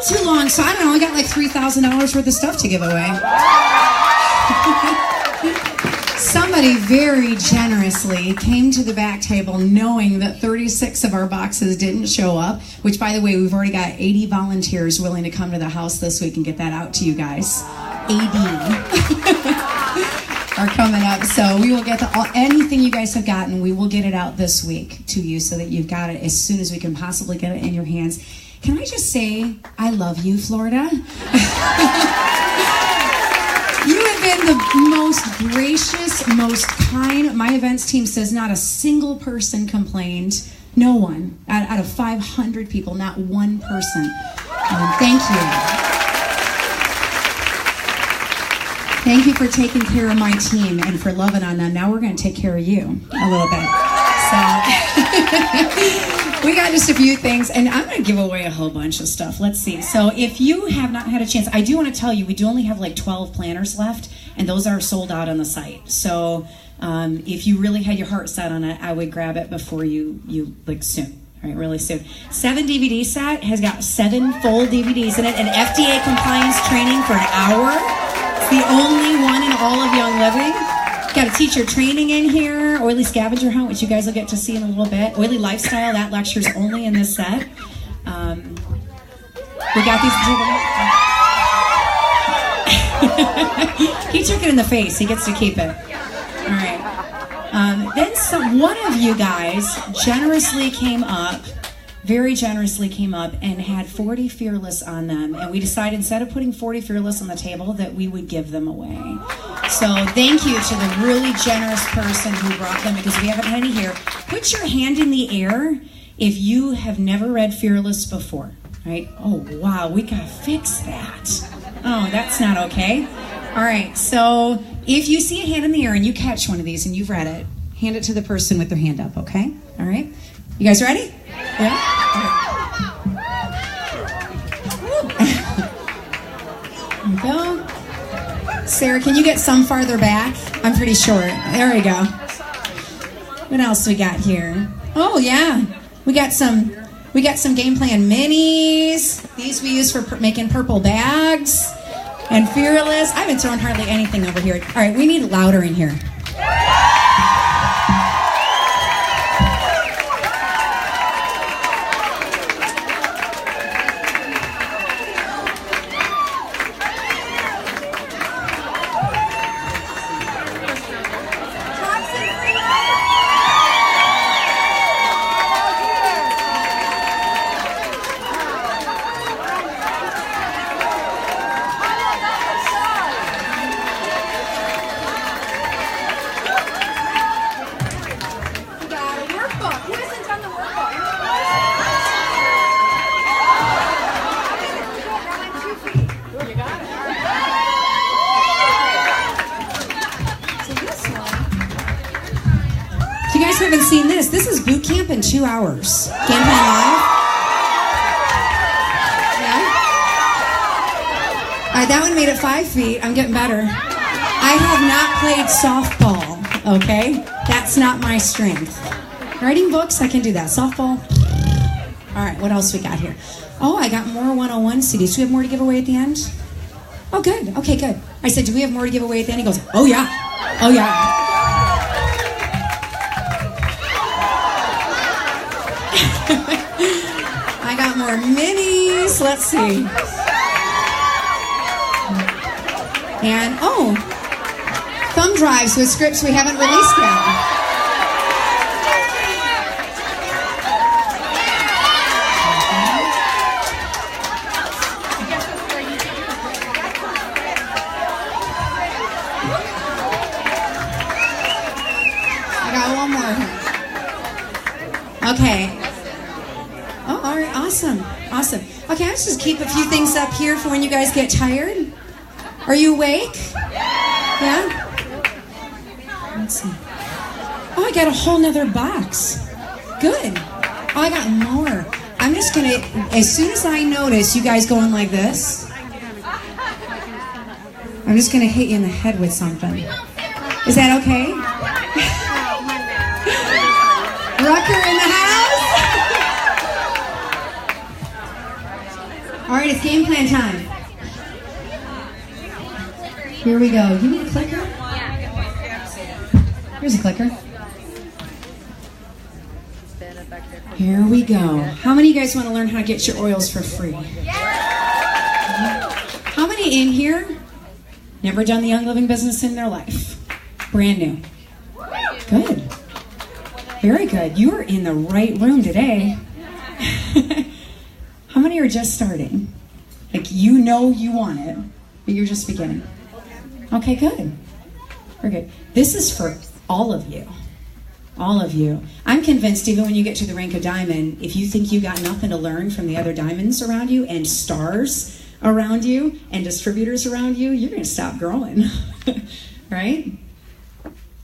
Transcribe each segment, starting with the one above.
held too long, so I don't know, I got like $3,000 worth of stuff to give away. Somebody very generously came to the back table knowing that 36 of our boxes didn't show up, which, by the way, we've already got 80 volunteers willing to come to the house this week and get that out to you guys. 80 are coming up, so we will get anything you guys have gotten, we will get it out this week to you so that you've got it as soon as we can possibly get it in your hands. Can I just say, I love you, Florida. You have been the most gracious, most kind. My events team says not a single person complained. No one. Out of 500 people, not one person. Thank you. Thank you for taking care of my team and for loving on them. Now we're going to take care of you a little bit. So we got just a few things, and I'm going to give away a whole bunch of stuff. Let's see. So if you have not had a chance, I do want to tell you, we do only have like 12 planners left, and those are sold out on the site. So if you really had your heart set on it, I would grab it before you like soon. All right, really soon. 7 DVD set has got 7 full DVDs in it, and FDA compliance training for an hour. It's the only one in all of Young Living. Got a teacher training in here, oily scavenger hunt, which you guys will get to see in a little bit. Oily lifestyle, that lecture's only in this set. We got these. He took it in the face. He gets to keep it. All right. Then one of you guys very generously came up and had 40 Fearless on them, and we decided instead of putting 40 Fearless on the table that we would give them away. So thank you to the really generous person who brought them, because we haven't had any here. Put your hand in the air if you have never read Fearless before, right? Oh wow, we gotta fix that. Oh, that's not okay. All right, so if you see a hand in the air and you catch one of these and you've read it, hand it to the person with their hand up, okay? All right, you guys ready? Yeah? There we go. Sarah, can you get some farther back? I'm pretty short. There we go. What else we got here? Oh yeah, we got some game plan minis. These we use for making purple bags. And Fearless. I haven't thrown hardly anything over here. All right, we need it louder in here. Haven't seen this. This is boot camp in 2 hours. Game plan live. Yeah. All right, that one made it 5 feet. I'm getting better. I have not played softball. Okay, that's not my strength. Writing books, I can do that. Softball. All right, what else we got here? Oh, I got more 101 CDs. Do we have more to give away at the end? Oh, good. Okay, good. I said, do we have more to give away at the end? He goes, oh yeah. Oh yeah. I got more minis. Let's see. And, oh, thumb drives with scripts we haven't released yet. I got one more. Okay. Oh, all right, awesome. Okay, let's just keep a few things up here for when you guys get tired. Are you awake? Yeah? Let's see. Oh, I got a whole nother box. Good. Oh, I got more. I'm just gonna, as soon as I notice you guys going like this, I'm just gonna hit you in the head with something. Is that okay? Rucker in the house? All right, it's game plan time. Here we go. You need a clicker? Here's a clicker. Here we go. How many of you guys want to learn how to get your oils for free? How many in here never done the Young Living business in their life? Brand new. Good. Very good. You are in the right room today. How many are just starting? Like, you know you want it, but you're just beginning. Okay, good. Very good. This is for all of you. All of you. I'm convinced even when you get to the rank of diamond, if you think you got nothing to learn from the other diamonds around you and stars around you and distributors around you, you're going to stop growing. Right?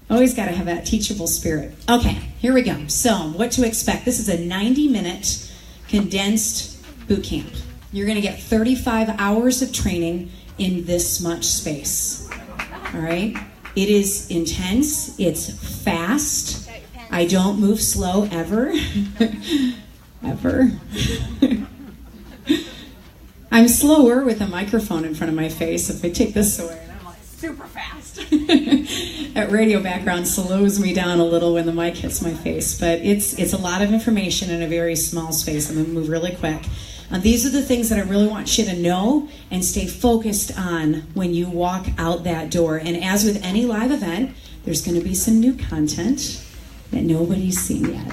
Always got to have that teachable spirit. Okay, here we go. So, what to expect. This is a 90-minute condensed boot camp. You're going to get 35 hours of training in this much space. All right? It is intense. It's fast. I don't move slow ever. Ever. I'm slower with a microphone in front of my face. If I take this away, and I'm like super fast. That radio background slows me down a little when the mic hits my face. But it's a lot of information in a very small space. I'm going to move really quick. These are the things that I really want you to know and stay focused on when you walk out that door. And as with any live event, there's going to be some new content that nobody's seen yet.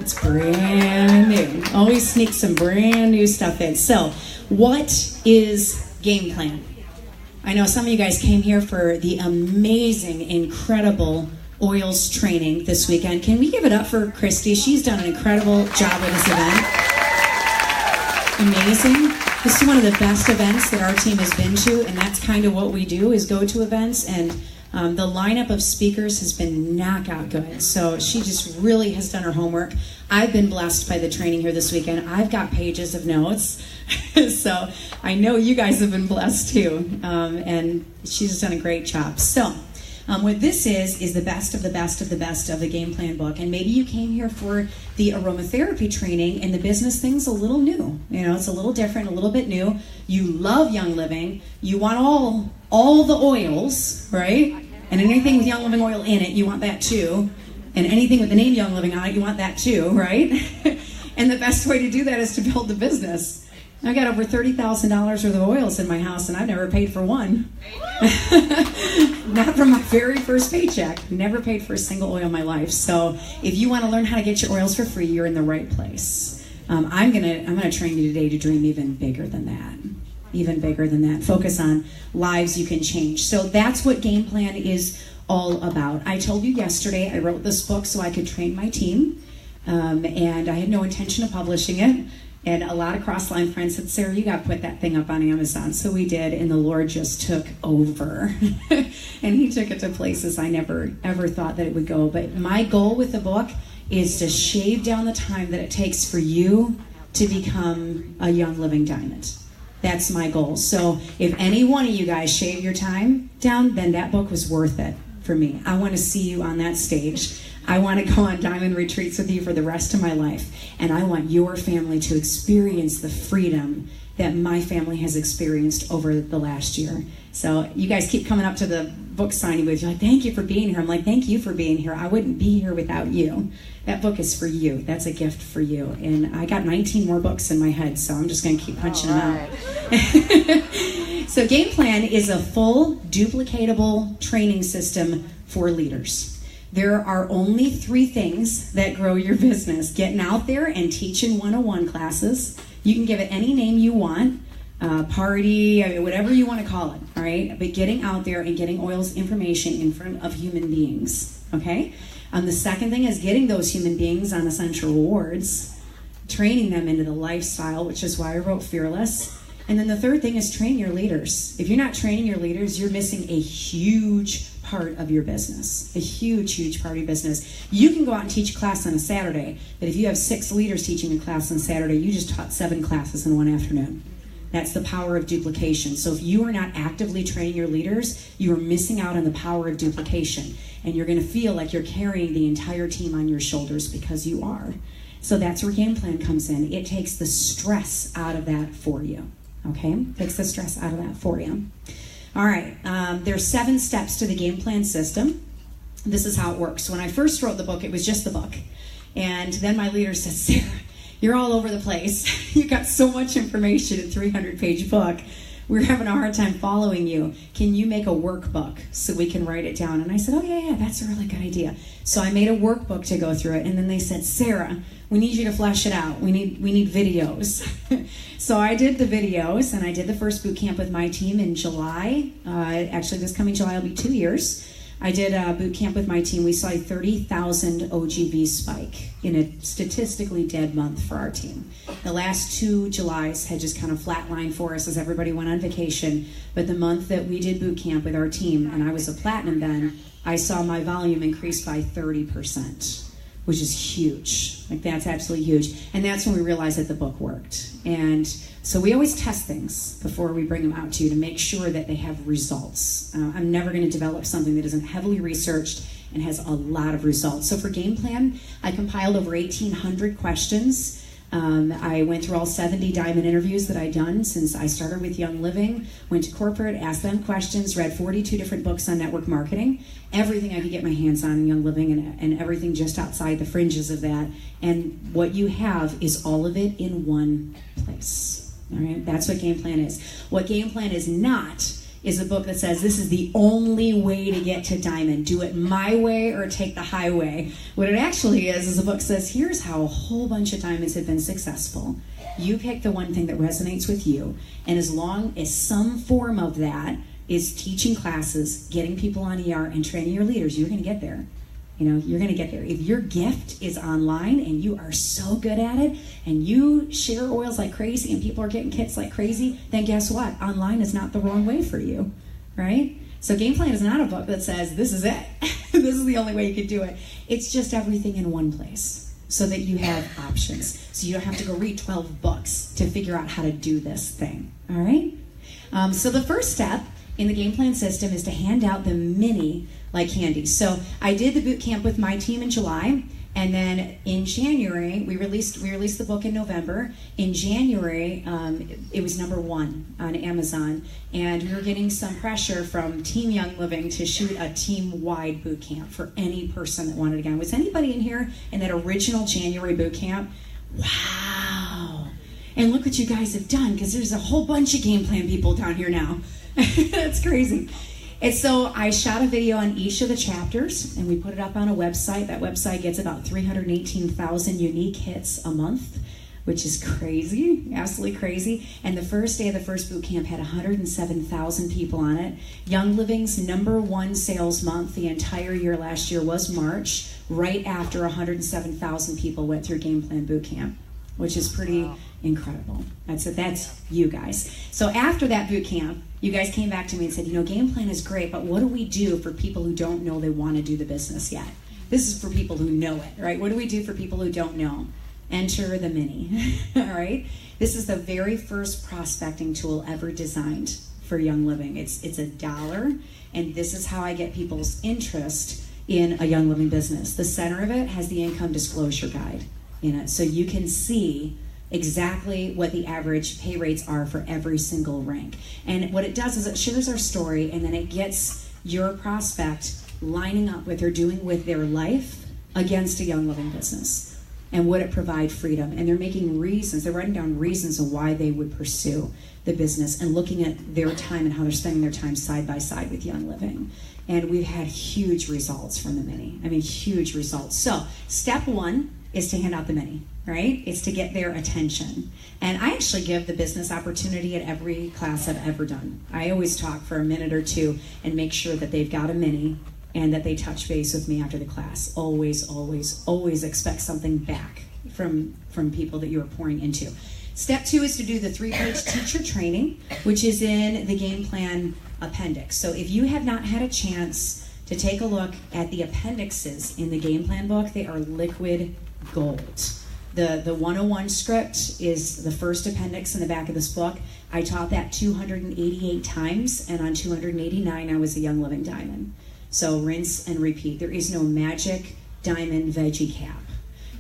It's brand new. Always sneak some brand new stuff in. So, what is game plan? I know some of you guys came here for the amazing, incredible oils training this weekend. Can we give it up for Christy? She's done an incredible job with this event. Amazing. This is one of the best events that our team has been to, and that's kind of what we do, is go to events, and the lineup of speakers has been knockout good. So she just really has done her homework. I've been blessed by the training here this weekend. I've got pages of notes. So I know you guys have been blessed too. And she's done a great job. So what this is the best of the best of the best of the game plan book. And maybe you came here for the aromatherapy training, and the business thing's a little new. You know, it's a little different, a little bit new. You love Young Living. You want all the oils, right? And anything with Young Living oil in it, you want that too. And anything with the name Young Living on it, you want that too, right? And the best way to do that is to build the business. I got over $30,000 worth of oils in my house, and I've never paid for one. Not from my very first paycheck. Never paid for a single oil in my life. So if you want to learn how to get your oils for free, you're in the right place. I'm gonna train you today to dream even bigger than that. Even bigger than that. Focus on lives you can change. So that's what game plan is all about. I told you yesterday I wrote this book so I could train my team, and I had no intention of publishing it. And a lot of Crossline friends said, Sarah, you got to put that thing up on Amazon. So we did, and the Lord just took over. And he took it to places I never, ever thought that it would go. But my goal with the book is to shave down the time that it takes for you to become a Young Living diamond. That's my goal. So if any one of you guys shave your time down, then that book was worth it for me. I want to see you on that stage. I want to go on diamond retreats with you for the rest of my life. And I want your family to experience the freedom that my family has experienced over the last year. So you guys keep coming up to the book signing booth. You're like, thank you for being here. I'm like, thank you for being here. I wouldn't be here without you. That book is for you. That's a gift for you. And I got 19 more books in my head, so I'm just going to keep punching them out. So Game Plan is a full, duplicatable training system for leaders. There are only 3 things that grow your business. Getting out there and teaching 101 classes. You can give it any name you want. Party, whatever you want to call it, all right? But getting out there and getting oils information in front of human beings, okay? The second thing is getting those human beings on essential rewards, training them into the lifestyle, which is why I wrote Fearless. And then the third thing is train your leaders. If you're not training your leaders, you're missing a huge part of your business. A huge, huge part of your business. You can go out and teach a class on a Saturday, but if you have 6 leaders teaching a class on Saturday, you just taught 7 classes in one afternoon. That's the power of duplication. So if you are not actively training your leaders, you are missing out on the power of duplication. And you're going to feel like you're carrying the entire team on your shoulders because you are. So that's where Game Plan comes in. It takes the stress out of that for you. Okay, takes the stress out of that for you. All right, there's 7 steps to the game plan system. This is how it works. When I first wrote the book, it was just the book. And then my leader said, Sarah, you're all over the place. You got so much information in a 300-page book. We're having a hard time following you. Can you make a workbook so we can write it down? And I said, oh, yeah, that's a really good idea. So I made a workbook to go through it. And then they said, Sarah, we need you to flesh it out. We need videos. So I did the videos, and I did the first boot camp with my team in July. Actually, this coming July will be 2 years. I did a boot camp with my team. We saw a 30,000 OGV spike in a statistically dead month for our team. The last 2 Julys had just kind of flatlined for us as everybody went on vacation. But the month that we did boot camp with our team, and I was a platinum then, I saw my volume increase by 30%, which is huge. Like, that's absolutely huge. And that's when we realized that the book worked. And so we always test things before we bring them out to you to make sure that they have results. I'm never going to develop something that isn't heavily researched and has a lot of results. So for game plan, I compiled over 1,800 questions. I went through all 70 diamond interviews that I'd done since I started with Young Living, went to corporate, asked them questions, read 42 different books on network marketing, everything I could get my hands on in Young Living, and everything just outside the fringes of that. And what you have is all of it in one place. All right, that's what game plan is. What game plan is not is a book that says this is the only way to get to diamond. Do it my way or take the highway. What it actually is a book that says here's how a whole bunch of diamonds have been successful. You pick the one thing that resonates with you, and as long as some form of that is teaching classes, getting people on ER, and training your leaders, you're going to get there. You know, you're going to get there. If your gift is online and you are so good at it and you share oils like crazy and people are getting kits like crazy, then guess what? Online is not the wrong way for you, right? So game plan is not a book that says, this is it. This is the only way you can do it. It's just everything in one place so that you have options. So you don't have to go read 12 books to figure out how to do this thing, all right? So the first step in the game plan system is to hand out the mini like candy. So I did the boot camp with my team in July, and then in January we released the book in November. In January, it was #1 on Amazon, and we were getting some pressure from Team Young Living to shoot a team-wide boot camp for any person that wanted to go. Was anybody in here in that original January boot camp? Wow! And look what you guys have done, because there's a whole bunch of game plan people down here now. That's crazy. And so I shot a video on each of the chapters, and we put it up on a website. That website gets about 318,000 unique hits a month, which is crazy, absolutely crazy. And the first day of the first boot camp had 107,000 people on it. Young Living's #1 sales month the entire year last year was March, right after 107,000 people went through game plan boot camp, which is pretty incredible. That's you guys. So after that boot camp, you guys came back to me and said, game plan is great, but what do we do for people who don't know they want to do the business yet? This is for people who know it, right? What do we do for people who don't know? Enter the mini, all right? This is the very first prospecting tool ever designed for Young Living. It's $1, and this is how I get people's interest in a Young Living business. The center of it has the income disclosure guide in it, so you can see exactly what the average pay rates are for every single rank. And what it does is it shares our story, and then it gets your prospect lining up what they're doing with their life against a Young Living business. And would it provide freedom? And they're making reasons, they're writing down reasons of why they would pursue the business and looking at their time and how they're spending their time side by side with Young Living. And we've had huge results from the mini. I mean, huge results. So step 1 is to hand out the mini, right? It's to get their attention. And I actually give the business opportunity at every class I've ever done. I always talk for a minute or two and make sure that they've got a mini and that they touch base with me after the class. Always, always, always expect something back from people that you are pouring into. Step 2 is to do the 3-page teacher training, which is in the game plan appendix. So if you have not had a chance to take a look at the appendixes in the game plan book, they are liquid gold. The 101 script is the first appendix in the back of this book. I taught that 288 times, and on 289 I was a Young Living Diamond. So rinse and repeat. There is no magic diamond veggie cap.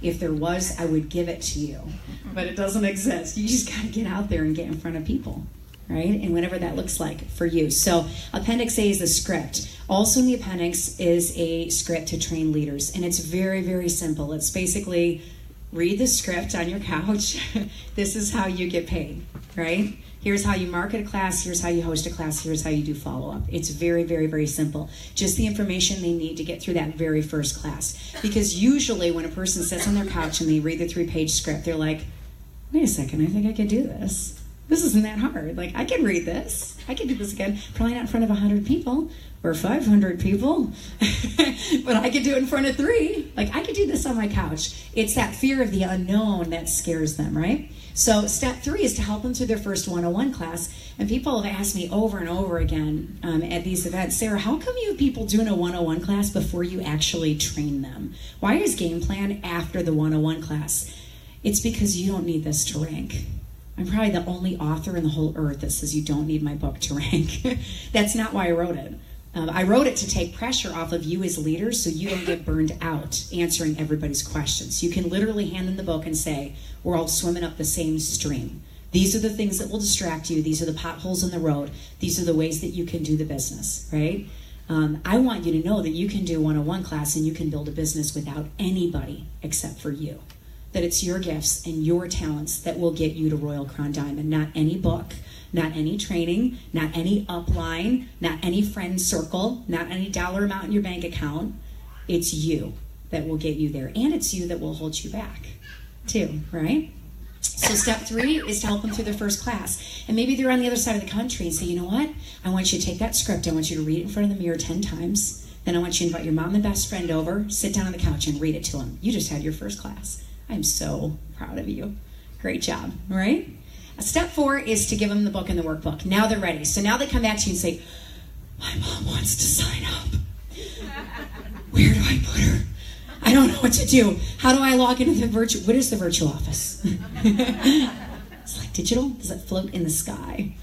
If there was, I would give it to you. But it doesn't exist. You just got to get out there and get in front of people, right? And whatever that looks like for you. So Appendix A is the script. Also in the appendix is a script to train leaders. And it's very, very simple. It's basically read the script on your couch. This is how you get paid, right? Here's how you market a class. Here's how you host a class. Here's how you do follow-up. It's very, very, very simple. Just the information they need to get through that very first class. Because usually when a person sits on their couch and they read the 3-page script, they're like, wait a second, I think I could do this. This isn't that hard. Like, I can read this. I can do this again. Probably not in front of 100 people or 500 people, but I could do it in front of 3. Like, I could do this on my couch. It's that fear of the unknown that scares them, right? So step 3 is to help them through their first 101 class. And people have asked me over and over again at these events, Sarah, how come you have people doing a 101 class before you actually train them? Why is game plan after the 101 class? It's because you don't need this to rank. I'm probably the only author in the whole earth that says you don't need my book to rank. That's not why I wrote it. I wrote it to take pressure off of you as leaders so you don't get burned out answering everybody's questions. You can literally hand them the book and say, we're all swimming up the same stream. These are the things that will distract you. These are the potholes in the road. These are the ways that you can do the business, right? I want you to know that you can do 101 class and you can build a business without anybody except for you. That it's your gifts and your talents that will get you to Royal Crown Diamond, not any book, not any training, not any upline, not any friend circle, not any dollar amount in your bank account. It's you that will get you there, and it's you that will hold you back too, right? So step 3 is to help them through their first class. And maybe they're on the other side of the country and say, you know what? I want you to take that script. I want you to read it in front of the mirror 10 times. Then I want you to invite your mom and best friend over, sit down on the couch and read it to them. You just had your first class. I'm so proud of you. Great job, right? Step 4 is to give them the book and the workbook. Now they're ready. So now they come back to you and say, my mom wants to sign up. Where do I put her? I don't know what to do. How do I log into the virtual? What is the virtual office? It's like digital? Does it float in the sky?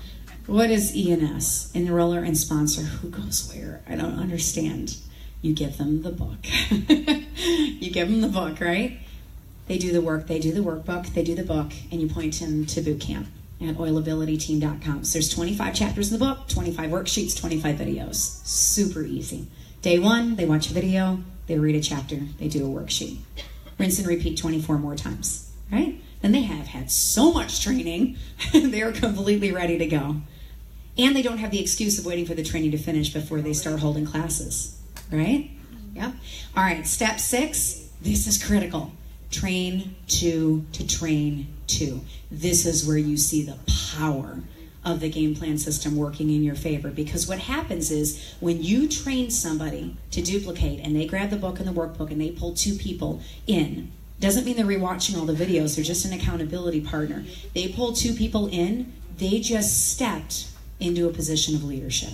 What is ENS? Enroller and sponsor. Who goes where? I don't understand. You give them the book. You give them the book, right? They do the work, they do the workbook, they do the book, and you point them to boot camp at oilabilityteam.com. So there's 25 chapters in the book, 25 worksheets, 25 videos. Super easy. Day 1, they watch a video, they read a chapter, they do a worksheet. Rinse and repeat 24 more times, right? Then they have had so much training, they're completely ready to go. And they don't have the excuse of waiting for the training to finish before they start holding classes, right? Yep. All right, step 6, this is critical. Train to train to. This is where you see the power of the game plan system working in your favor. Because what happens is when you train somebody to duplicate and they grab the book and the workbook and they pull 2 people in, doesn't mean they're rewatching all the videos, they're just an accountability partner. They pull 2 people in, they just stepped into a position of leadership.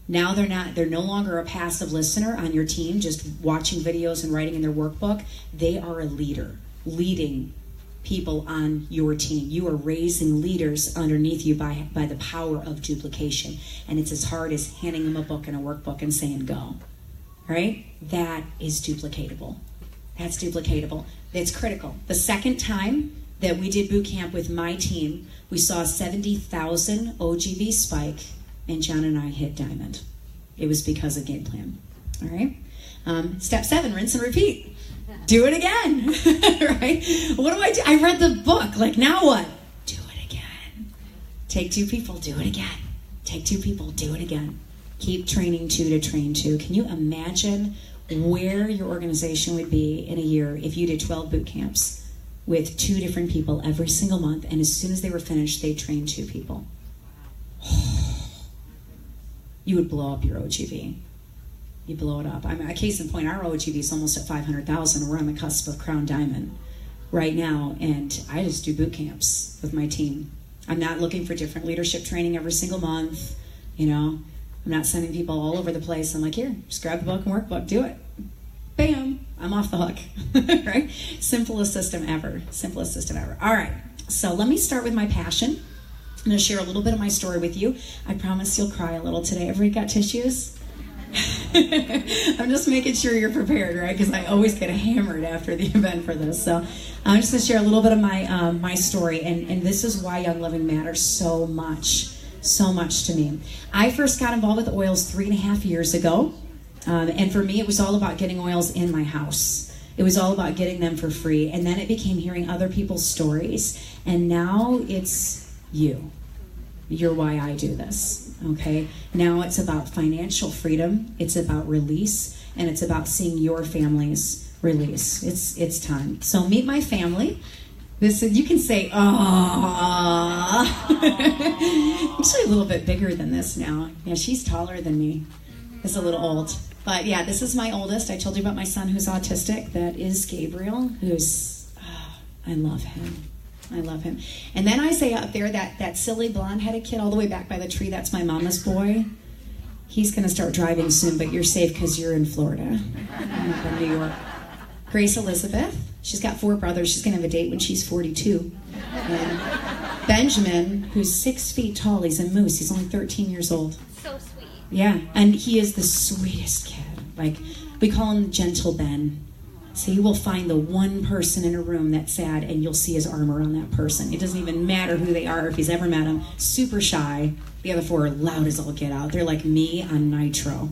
Now they're no longer a passive listener on your team, just watching videos and writing in their workbook. They are a leader, leading people on your team. You are raising leaders underneath you by the power of duplication. And it's as hard as handing them a book and a workbook and saying go. Right? That is duplicatable. That's duplicatable. That's critical. The second time that we did boot camp with my team, we saw a 70,000 OGV spike, and John and I hit diamond. It was because of game plan. All right? Step 7, rinse and repeat. Do it again. Right? What do I do? I read the book. Like, now what? Do it again. Take 2 people. Do it again. Take 2 people. Do it again. Keep training 2 to train 2. Can you imagine where your organization would be in a year if you did 12 boot camps with 2 different people every single month, and as soon as they were finished, they trained 2 people? You would blow up your OGV. You blow it up. A case in point, our OGV is almost at 500,000. We're on the cusp of Crown Diamond right now, and I just do boot camps with my team. I'm not looking for different leadership training every single month. You know, I'm not sending people all over the place. I'm like, here, just grab the book and workbook, do it. Bam, I'm off the hook. Right? Simplest system ever. Simplest system ever. All right, so let me start with my passion. I'm going to share a little bit of my story with you. I promise you'll cry a little today. Everybody got tissues? I'm just making sure you're prepared, right? Because I always get hammered after the event for this. So I'm just going to share a little bit of my story, and this is why Young Living matters so much to me. I first got involved with oils 3.5 years ago, and for me, it was all about getting oils in my house. It was all about getting them for free, and then it became hearing other people's stories, and now it's you. You're why I do this, okay? Now it's about financial freedom, it's about release, and it's about seeing your family's release. It's time. So meet my family. This is, you can say, "Aww." Actually a little bit bigger than this now. Yeah, she's taller than me. It's a little old. But yeah, this is my oldest. I told you about my son who's autistic. That is Gabriel, who's, I love him. I love him. And then Isaiah up there, that silly blonde-headed kid all the way back by the tree, that's my mama's boy. He's going to start driving soon, but you're safe because you're in Florida. I'm up in New York. Grace Elizabeth, she's got 4 brothers. She's going to have a date when she's 42. And Benjamin, who's 6 feet tall, he's a moose. He's only 13 years old. So sweet. Yeah, and he is the sweetest kid. Like, we call him Gentle Ben. So you will find the one person in a room that's sad, and you'll see his armor on that person. It doesn't even matter who they are, if he's ever met them. Super shy. The other 4 are loud as all get out. They're like me on nitro.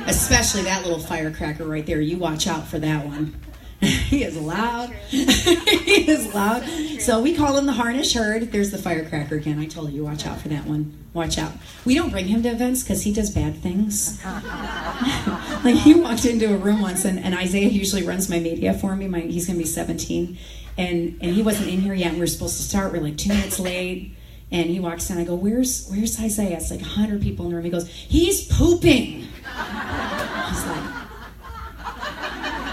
Especially that little firecracker right there. You watch out for that one. He is loud. He is loud. So we call him the Harnish herd. There's the firecracker again. I told you, watch out for that one. Watch out. We don't bring him to events because he does bad things. Like, he walked into a room once, and Isaiah usually runs my media for me. He's going to be 17. And he wasn't in here yet. We were supposed to start. We're like 2 minutes late. And he walks in. I go, where's Isaiah? It's like 100 people in the room. He goes, he's pooping. He's like,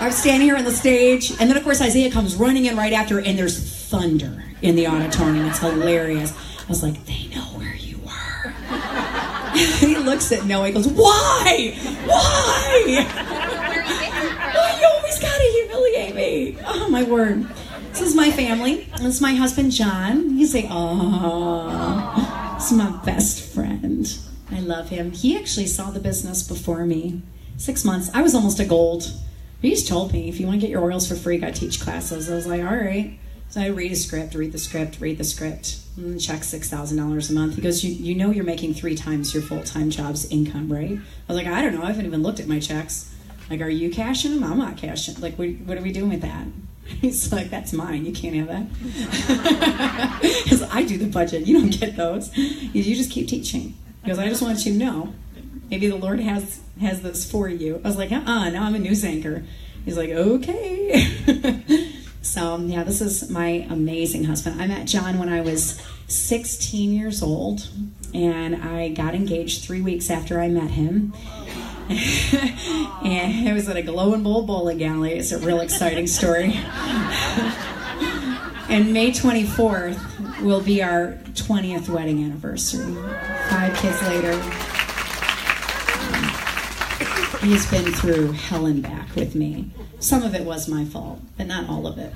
I'm standing here on the stage, and then of course Isaiah comes running in right after, and there's thunder in the auditorium. It's hilarious. I was like, they know where you were. He looks at Noah. He goes, why? Why? Well, you always gotta humiliate me. Oh my word. This is my family. This is my husband John. You say, oh, this is my best friend. I love him. He actually saw the business before me. 6 months. I was almost a gold. He just told me, if you want to get your oils for free, got to teach classes. I was like, all right. So I read the script, and check $6,000 a month. He goes, you know you're making 3 times your full-time job's income, right? I was like, I don't know. I haven't even looked at my checks. Like, are you cashing them? I'm not cashing. Like, what are we doing with that? He's like, that's mine. You can't have that. Because I do the budget. You don't get those. You just keep teaching. He goes, I just want you to know. Maybe the Lord has this for you. I was like, now I'm a news anchor. He's like, okay. So, yeah, this is my amazing husband. I met John when I was 16 years old, and I got engaged 3 weeks after I met him. And it was at a Glowing Bowl bowling alley. It's a real exciting story. And May 24th will be our 20th wedding anniversary. 5 kids later. He's been through hell and back with me. Some of it was my fault, but not all of it.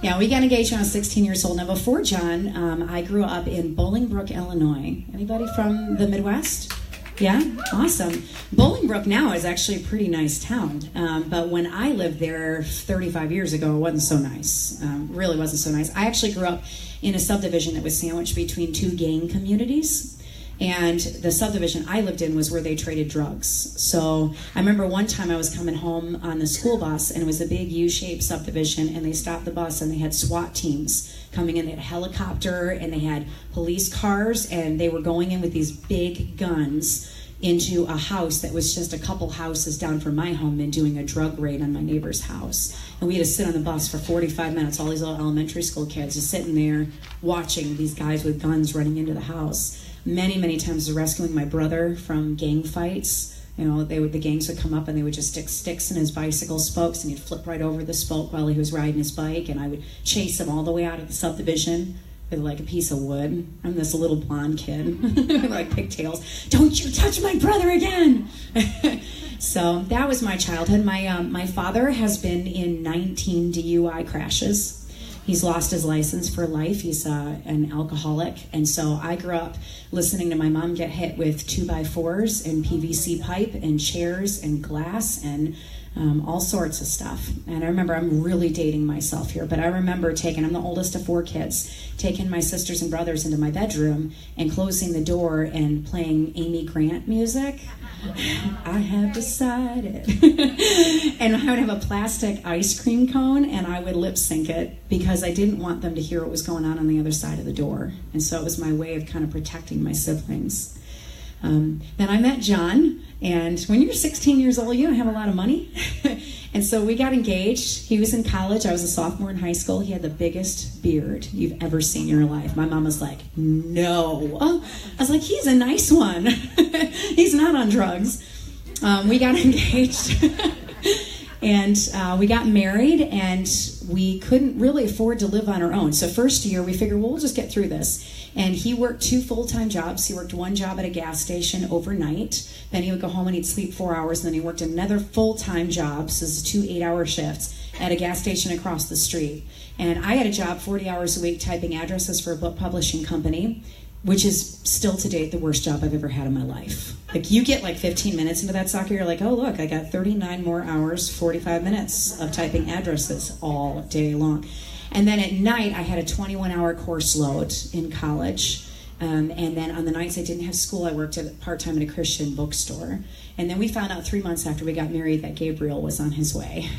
Yeah, we got engaged when I was 16 years old. Now, before John, I grew up in Bolingbrook, Illinois. Anybody from the Midwest? Yeah? Awesome. Bolingbrook now is actually a pretty nice town. But when I lived there 35 years ago, it wasn't so nice. Really wasn't so nice. I actually grew up in a subdivision that was sandwiched between 2 gang communities. And the subdivision I lived in was where they traded drugs. So I remember one time I was coming home on the school bus, and it was a big U-shaped subdivision, and they stopped the bus, and they had SWAT teams coming in. They had a helicopter, and they had police cars, and they were going in with these big guns into a house that was just a couple houses down from my home and doing a drug raid on my neighbor's house. And we had to sit on the bus for 45 minutes, all these little elementary school kids just sitting there watching these guys with guns running into the house. Many, many times rescuing my brother from gang fights. You know, the gangs would come up and they would just stick sticks in his bicycle spokes, and he'd flip right over the spoke while he was riding his bike, and I would chase him all the way out of the subdivision with like a piece of wood. I'm this little blonde kid with like pigtails. Don't you touch my brother again! So that was my childhood. My father has been in 19 DUI crashes. He's lost his license for life. He's an alcoholic. And so I grew up listening to my mom get hit with 2x4s and PVC pipe and chairs and glass and all sorts of stuff. And I remember, I'm really dating myself here, but I remember I'm the oldest of 4 kids, taking my sisters and brothers into my bedroom and closing the door and playing Amy Grant music. I have decided. And I would have a plastic ice cream cone and I would lip sync it because I didn't want them to hear what was going on the other side of the door. And so it was my way of kind of protecting my siblings. Then I met John, and when you're 16 years old, you don't have a lot of money. And so we got engaged. He was in college. I was a sophomore in high school. He had the biggest beard you've ever seen in your life. My mom was like, no. I was like, he's a nice one. He's not on drugs. We got engaged. And we got married, and we couldn't really afford to live on our own. So first year, we figured, well, we'll just get through this. And he worked 2 full-time jobs. He worked 1 job at a gas station overnight. Then he would go home and he'd sleep 4 hours. And then he worked another full-time job, so this is 2 8-hour shifts, at a gas station across the street. And I had a job 40 hours a week typing addresses for a book publishing company, which is still to date the worst job I've ever had in my life. Like, you get like 15 minutes into that sucker, you're like, oh, look, I got 39 more hours, 45 minutes of typing addresses all day long. And then at night, I had a 21-hour course load in college. And then on the nights I didn't have school, I worked part-time at a Christian bookstore. And then we found out 3 months after we got married that Gabriel was on his way.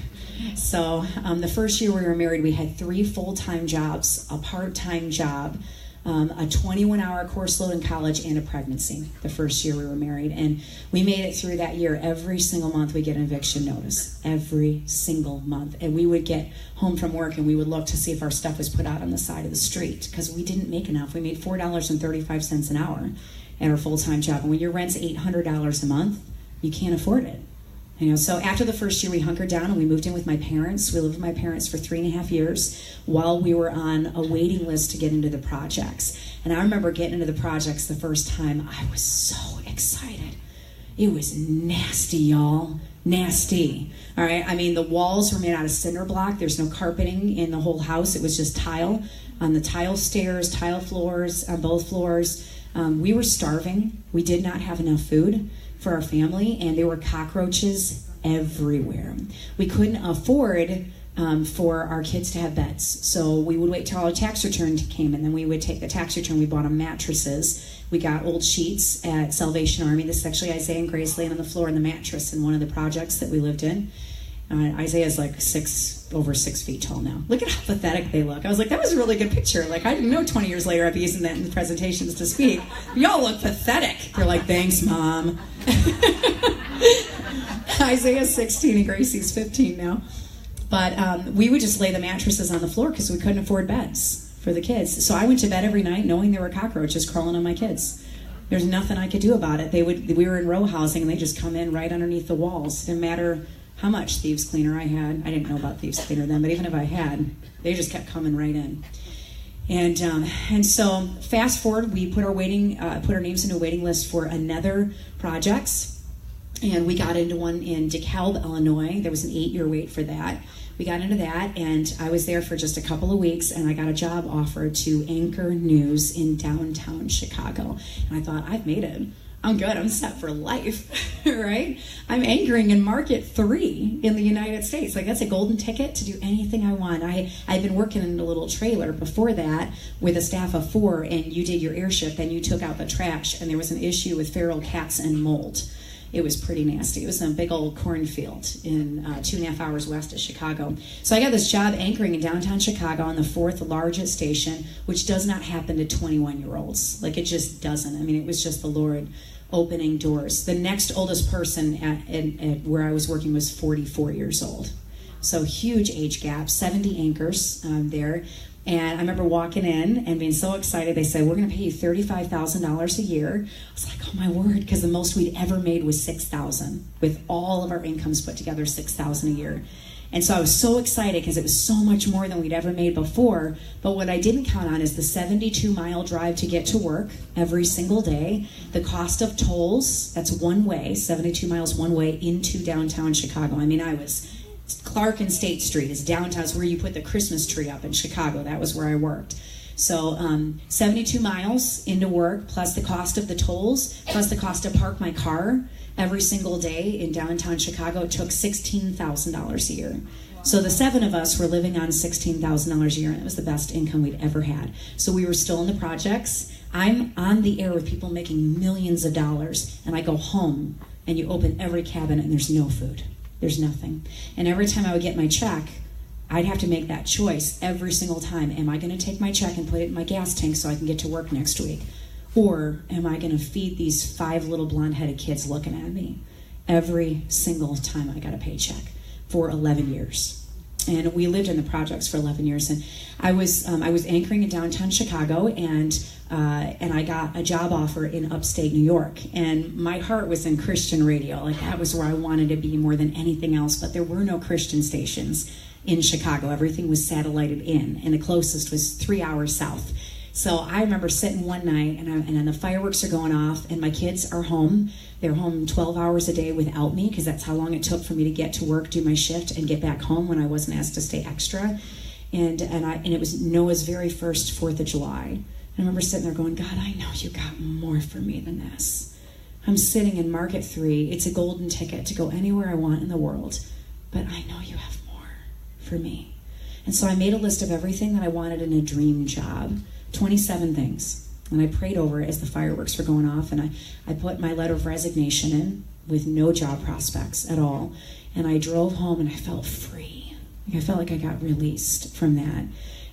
So the first year we were married, we had 3 full-time jobs, a part-time job, a 21-hour course load in college, and a pregnancy the first year we were married. And we made it through that year. Every single month we get an eviction notice. Every single month. And we would get home from work and we would look to see if our stuff was put out on the side of the street because we didn't make enough. We made $4.35 an hour at our full-time job. And when your rent's $800 a month, you can't afford it. You know, so after the first year, we hunkered down and we moved in with my parents. We lived with my parents for 3.5 years while we were on a waiting list to get into the projects. And I remember getting into the projects the first time. I was so excited. It was nasty, y'all. Nasty. All right. I mean, the walls were made out of cinder block. There's no carpeting in the whole house. It was just tile on the tile stairs, tile floors on both floors. We were starving. We did not have enough food for our family, and there were cockroaches everywhere. We couldn't afford for our kids to have beds, so we would wait till our tax return came, and then we would take the tax return. We bought them mattresses. We got old sheets at Salvation Army. This is actually Isaiah and Grace laying on the floor in the mattress in one of the projects that we lived in. Isaiah's like over 6 feet tall now. Look at how pathetic they look. I was like, that was a really good picture. Like, I didn't know 20 years later I'd be using that in the presentations to speak. Y'all look pathetic. They're like, thanks, Mom. Isaiah's 16 and Gracie's 15 now. But we would just lay the mattresses on the floor because we couldn't afford beds for the kids. So I went to bed every night knowing there were cockroaches crawling on my kids. There's nothing I could do about it. We were in row housing and they just come in right underneath the walls. It didn't matter how much thieves cleaner I had. I didn't know about thieves cleaner then, but even if I had, they just kept coming right in. And so fast forward, we put our names into a waiting list for another projects, and we got into one in DeKalb, Illinois. There was an 8-year wait for that. We got into that, and I was there for just a couple of weeks, and I got a job offer to anchor news in downtown Chicago. And I thought, I've made it. I'm good. I'm set for life, right? I'm anchoring in Market 3 in the United States. Like, that's a golden ticket to do anything I want. I've been working in a little trailer before that with a staff of 4, and you did your air shift, and you took out the trash, and there was an issue with feral cats and mold. It was pretty nasty. It was in a big old cornfield in 2.5 hours west of Chicago. So I got this job anchoring in downtown Chicago on the 4th largest station, which does not happen to 21-year-olds. Like, it just doesn't. I mean, it was just the Lord opening doors. The next oldest person at where I was working was 44 years old. So huge age gap, 70 anchors there. And I remember walking in and being so excited. They said, we're going to pay you $35,000 a year. I was like, oh my word, because the most we'd ever made was $6,000. With all of our incomes put together, $6,000 a year. And so I was so excited because it was so much more than we'd ever made before. But what I didn't count on is the 72-mile drive to get to work every single day. The cost of tolls, that's one way, 72 miles one way into downtown Chicago. I mean, I was Clark and State Street is downtown. It's where you put the Christmas tree up in Chicago. That was where I worked. So 72 miles into work, plus the cost of the tolls, plus the cost to park my car every single day in downtown Chicago. It took $16,000 a year. So the 7 of us were living on $16,000 a year, and it was the best income we'd ever had. So we were still in the projects. I'm on the air with people making millions of dollars, and I go home, and you open every cabinet, and there's no food. There's nothing. And every time I would get my check, I'd have to make that choice every single time. Am I going to take my check and put it in my gas tank so I can get to work next week? Or am I going to feed these 5 little blonde-headed kids looking at me every single time I got a paycheck for 11 years? And we lived in the projects for 11 years. And I was anchoring in downtown Chicago, and I got a job offer in upstate New York. And my heart was in Christian radio. Like, that was where I wanted to be more than anything else. But there were no Christian stations in Chicago. Everything was satellited in, and the closest was 3 hours south. So I remember sitting one night, and the fireworks are going off, and my kids are home. They're home 12 hours a day without me, because that's how long it took for me to get to work, do my shift, and get back home when I wasn't asked to stay extra. And it was Noah's very first 4th of July. And I remember sitting there going, God, I know you got more for me than this. I'm sitting in Market 3. It's a golden ticket to go anywhere I want in the world. But I know you have more for me. And so I made a list of everything that I wanted in a dream job, 27 things. And I prayed over it as the fireworks were going off, and I put my letter of resignation in with no job prospects at all. And I drove home, and I felt free. I felt like I got released from that.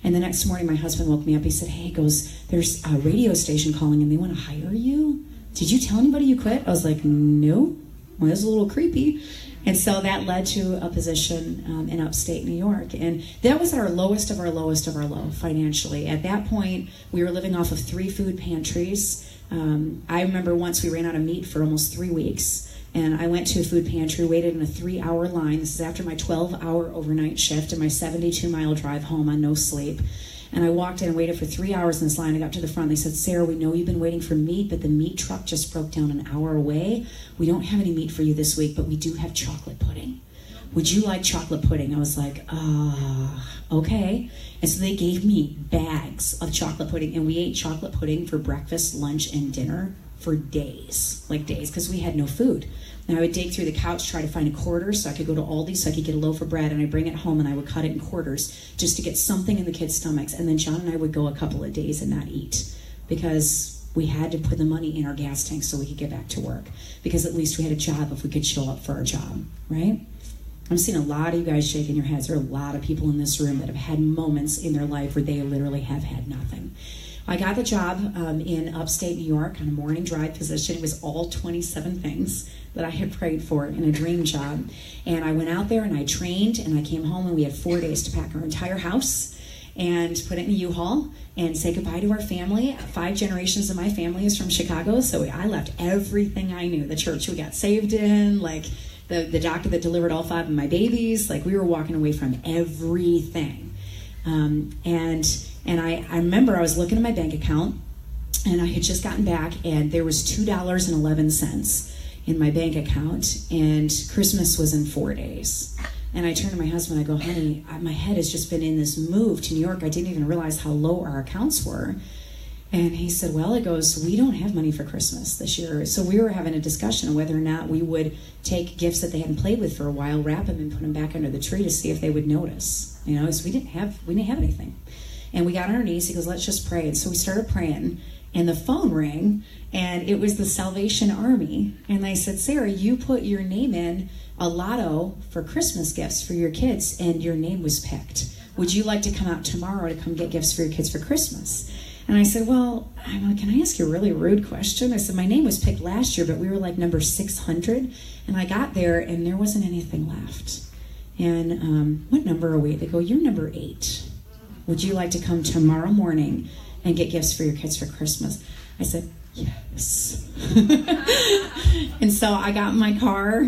And the next morning, my husband woke me up. He said, hey, there's a radio station calling, and they want to hire you. Did you tell anybody you quit? I was like, no. Well, that's a little creepy. And so that led to a position in upstate New York. And that was our lowest of our lowest of our low financially. At that point, we were living off of 3 food pantries. I remember once we ran out of meat for almost 3 weeks. And I went to a food pantry, waited in a 3-hour line. This is after my 12-hour overnight shift and my 72-mile drive home on no sleep. And I walked in and waited for 3 hours in this line. I got to the front. They said, Sarah, we know you've been waiting for meat, but the meat truck just broke down an hour away. We don't have any meat for you this week, but we do have chocolate pudding. Would you like chocolate pudding? I was like, okay. And so they gave me bags of chocolate pudding, and we ate chocolate pudding for breakfast, lunch, and dinner for days, because we had no food. And I would dig through the couch, try to find a quarter so I could go to Aldi so I could get a loaf of bread, and I'd bring it home and I would cut it in quarters just to get something in the kids' stomachs. And then John and I would go a couple of days and not eat because we had to put the money in our gas tank so we could get back to work, because at least we had a job if we could show up for our job, right? I'm seeing a lot of you guys shaking your heads. There are a lot of people in this room that have had moments in their life where they literally have had nothing. I got the job in upstate New York on a morning drive position. It was all 27 things that I had prayed for in a dream job. And I went out there and I trained, and I came home, and we had 4 days to pack our entire house and put it in a U-Haul and say goodbye to our family. 5 generations of my family is from Chicago, so I left everything I knew. The church we got saved in, like the doctor that delivered all 5 of my babies, like we were walking away from everything. And I remember I was looking at my bank account, and I had just gotten back, and there was $2.11 in my bank account, and Christmas was in 4 days. And I turned to my husband, I go, honey, my head has just been in this move to New York. I didn't even realize how low our accounts were. And he said, well, it goes, we don't have money for Christmas this year. So we were having a discussion of whether or not we would take gifts that they hadn't played with for a while, wrap them, and put them back under the tree to see if they would notice. You know, so we didn't have anything. And we got on our knees. He goes, let's just pray. And so we started praying, and the phone rang, and it was the Salvation Army. And they said, Sarah, you put your name in a lotto for Christmas gifts for your kids, and your name was picked. Would you like to come out tomorrow to come get gifts for your kids for Christmas? And I said, well, can I ask you a really rude question? I said, my name was picked last year, but we were like number 600. And I got there, and there wasn't anything left. And what number are we? They go, you're number 8. Would you like to come tomorrow morning and get gifts for your kids for Christmas? I said, yes. And so I got in my car,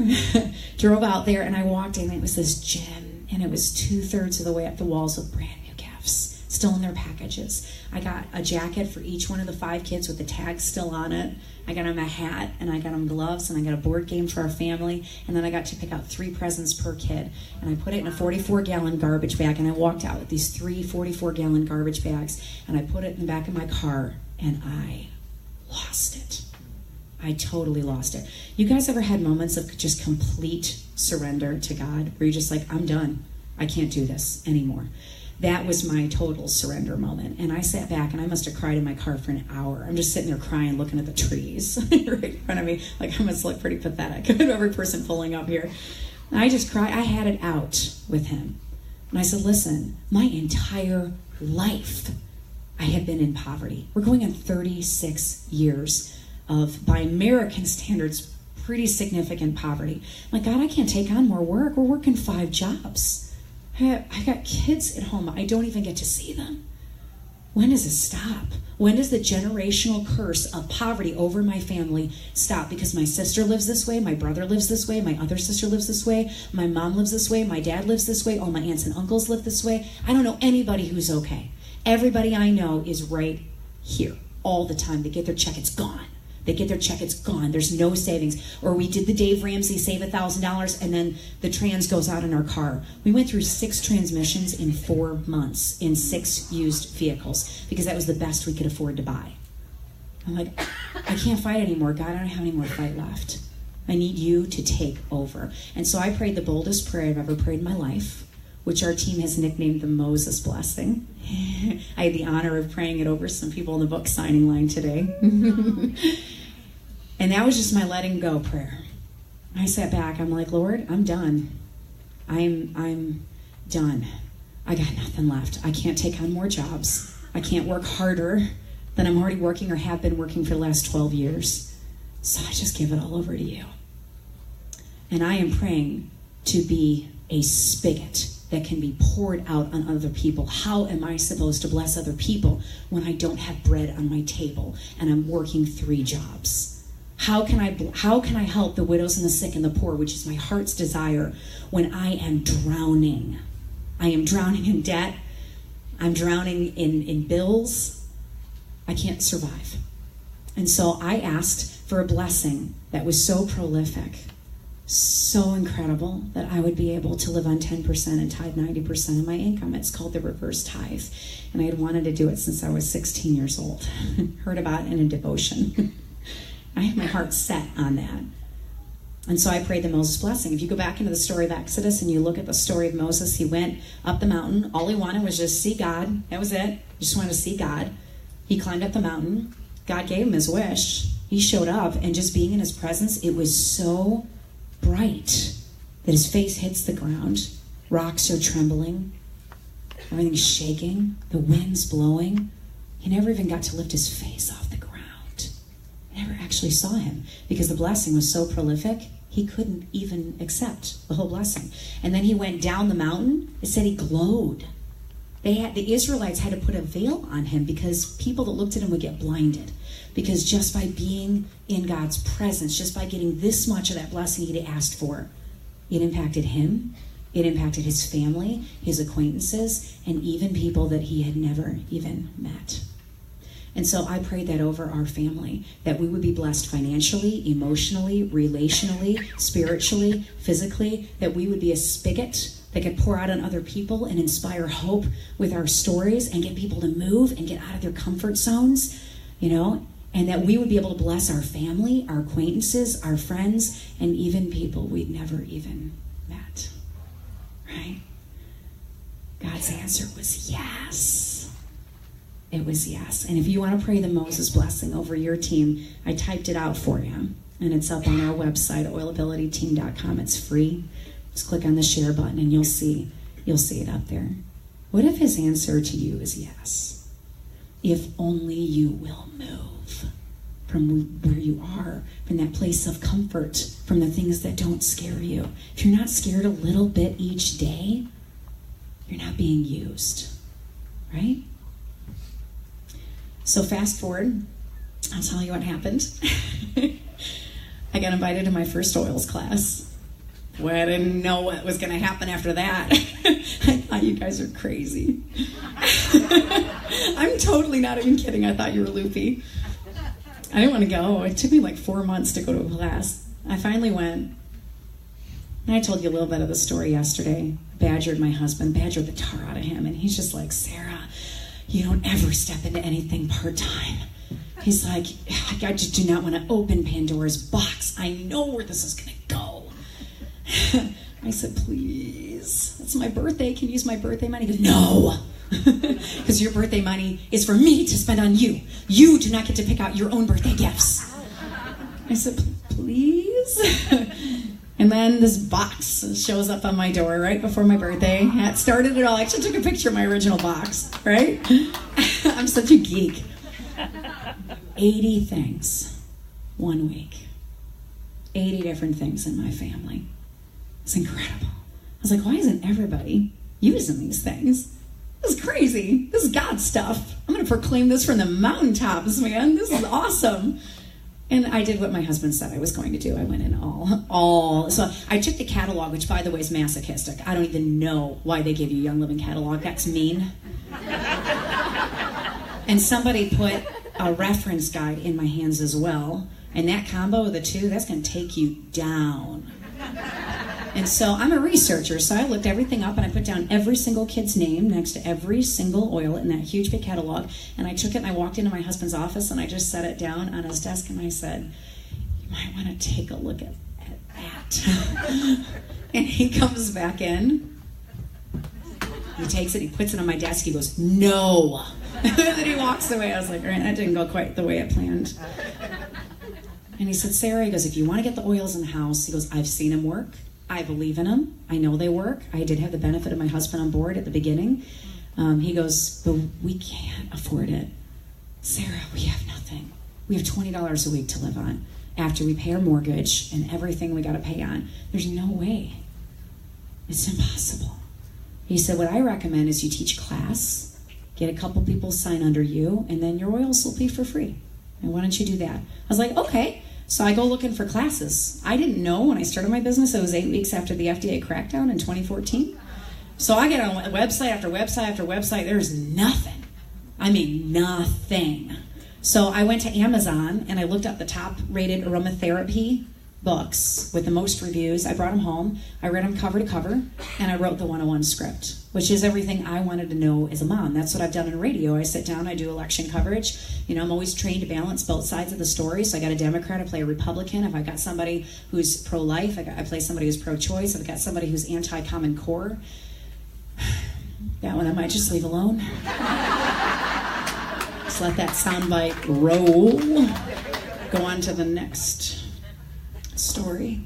drove out there, and I walked in. It was this gym, and it was 2/3 of the way up the walls with brand new gifts. still in their packages. I got a jacket for each one of the 5 kids with the tag still on it. I got them a hat, and I got them gloves, and I got a board game for our family, and then I got to pick out 3 presents per kid. And I put it in a 44-gallon garbage bag, and I walked out with these 3 44-gallon garbage bags, and I put it in the back of my car, and I lost it. I totally lost it. You guys ever had moments of just complete surrender to God, where you're just like, I'm done. I can't do this anymore. That was my total surrender moment. And I sat back, and I must have cried in my car for an hour. I'm just sitting there crying, looking at the trees right in front of me. Like, I must look pretty pathetic. Every person pulling up here. And I just cried. I had it out with him. And I said, listen, my entire life I have been in poverty. We're going on 36 years of, by American standards, pretty significant poverty. I'm like, God, I can't take on more work. We're working 5 jobs. I got kids at home. I don't even get to see them. When does it stop? When does the generational curse of poverty over my family stop? Because my sister lives this way, my brother lives this way, my other sister lives this way, my mom lives this way, my dad lives this way, all my aunts and uncles live this way. I don't know anybody who's okay. Everybody I know is right here all the time. They get their check, it's gone. They get their check, it's gone. There's no savings. Or we did the Dave Ramsey save $1,000, and then the trans goes out in our car. We went through 6 transmissions in 4 months in 6 used vehicles because that was the best we could afford to buy. I'm like, I can't fight anymore. God, I don't have any more fight left. I need you to take over. And so I prayed the boldest prayer I've ever prayed in my life, which our team has nicknamed the Moses Blessing. I had the honor of praying it over some people in the book signing line today. And that was just my letting go prayer. I sat back, I'm like, Lord, I'm done. I'm done. I got nothing left. I can't take on more jobs. I can't work harder than I'm already working or have been working for the last 12 years. So I just give it all over to you. And I am praying to be a spigot that can be poured out on other people. How am I supposed to bless other people when I don't have bread on my table and I'm working 3 jobs? How can I help the widows and the sick and the poor, which is my heart's desire, when I am drowning? I am drowning in debt. I'm drowning in bills. I can't survive. And so I asked for a blessing that was so prolific, so incredible, that I would be able to live on 10% and tithe 90% of my income. It's called the reverse tithe. And I had wanted to do it since I was 16 years old. Heard about it in a devotion. I have my heart set on that. And so I prayed the Moses blessing. If you go back into the story of Exodus and you look at the story of Moses, he went up the mountain. All he wanted was just see God. That was it. He just wanted to see God. He climbed up the mountain. God gave him his wish. He showed up, and just being in his presence, it was so bright that his face hits the ground. Rocks are trembling. Everything's shaking. The wind's blowing. He never even got to lift his face off the ground. Never actually saw him because the blessing was so prolific he couldn't even accept the whole blessing. And then he went down the mountain. It said he glowed. The Israelites had to put a veil on him because people that looked at him would get blinded, because just by being in God's presence, just by getting this much of that blessing he'd asked for, it impacted him, it impacted his family, his acquaintances, and even people that he had never even met. And so I prayed that over our family, that we would be blessed financially, emotionally, relationally, spiritually, physically, that we would be a spigot that could pour out on other people and inspire hope with our stories and get people to move and get out of their comfort zones, and that we would be able to bless our family, our acquaintances, our friends, and even people we'd never even met, right? God's answer was yes. It was yes. And if you want to pray the Moses blessing over your team, I typed it out for you. And it's up on our website, oilabilityteam.com. It's free. Just click on the share button and you'll see it up there. What if his answer to you is yes? If only you will move from where you are, from that place of comfort, from the things that don't scare you. If you're not scared a little bit each day, you're not being used, right? So fast forward, I'll tell you what happened. I got invited to my first oils class. Well, I didn't know what was going to happen after that. I thought you guys are crazy. totally not even kidding. I thought you were loopy. I didn't want to go. It took me like 4 months to go to a class. I finally went. And I told you a little bit of the story yesterday. Badgered my husband, badgered the tar out of him. And he's just like, Sarah, you don't ever step into anything part-time. He's like, I just do not want to open Pandora's box. I know where this is going to go. I said, please, it's my birthday. Can you use my birthday money? He goes, no. Because your birthday money is for me to spend on you. You do not get to pick out your own birthday gifts. I said, please? And then this box shows up on my door right before my birthday. That started it all. I actually took a picture of my original box, right? I'm such a geek. 80 things 1 week. 80 different things in my family. It's incredible. I was like, why isn't everybody using these things? This is crazy. This is God stuff. I'm going to proclaim this from the mountaintops, man. This is awesome. And I did what my husband said I was going to do. I went in all. So I took the catalog, which, by the way, is masochistic. I don't even know why they give you Young Living catalog. That's mean. And somebody put a reference guide in my hands as well. And that combo of the two, that's going to take you down. And so I'm a researcher, so I looked everything up and I put down every single kid's name next to every single oil in that huge big catalog. And I took it and I walked into my husband's office and I just set it down on his desk and I said, you might want to take a look at that. And he comes back in. He takes it, he puts it on my desk, he goes, no. And then he walks away. I was like, all right, that didn't go quite the way I planned. And he said, Sarah, he goes, if you want to get the oils in the house, he goes, I've seen them work. I believe in them. I know they work. I did have the benefit of my husband on board at the beginning. He goes, but we can't afford it. Sarah, we have nothing. We have $20 a week to live on after we pay our mortgage and everything we got to pay on. There's no way. It's impossible. He said, what I recommend is you teach class, get a couple people sign under you, and then your oils will be for free. And why don't you do that? I was like, okay. So I go looking for classes. I didn't know when I started my business, it was 8 weeks after the FDA crackdown in 2014. So I get on website after website after website. There's nothing. I mean, nothing. So I went to Amazon and I looked up the top rated aromatherapy books with the most reviews. I brought them home. I read them cover to cover and I wrote the 101 script, which is everything I wanted to know as a mom. That's what I've done in radio. I sit down, I do election coverage. You know, I'm always trained to balance both sides of the story. So I got a Democrat, I play a Republican. If I got somebody who's pro-life, I play somebody who's pro-choice. If I got somebody who's anti-Common Core, that one I might just leave alone. Just let that soundbite roll. Go on to the next story.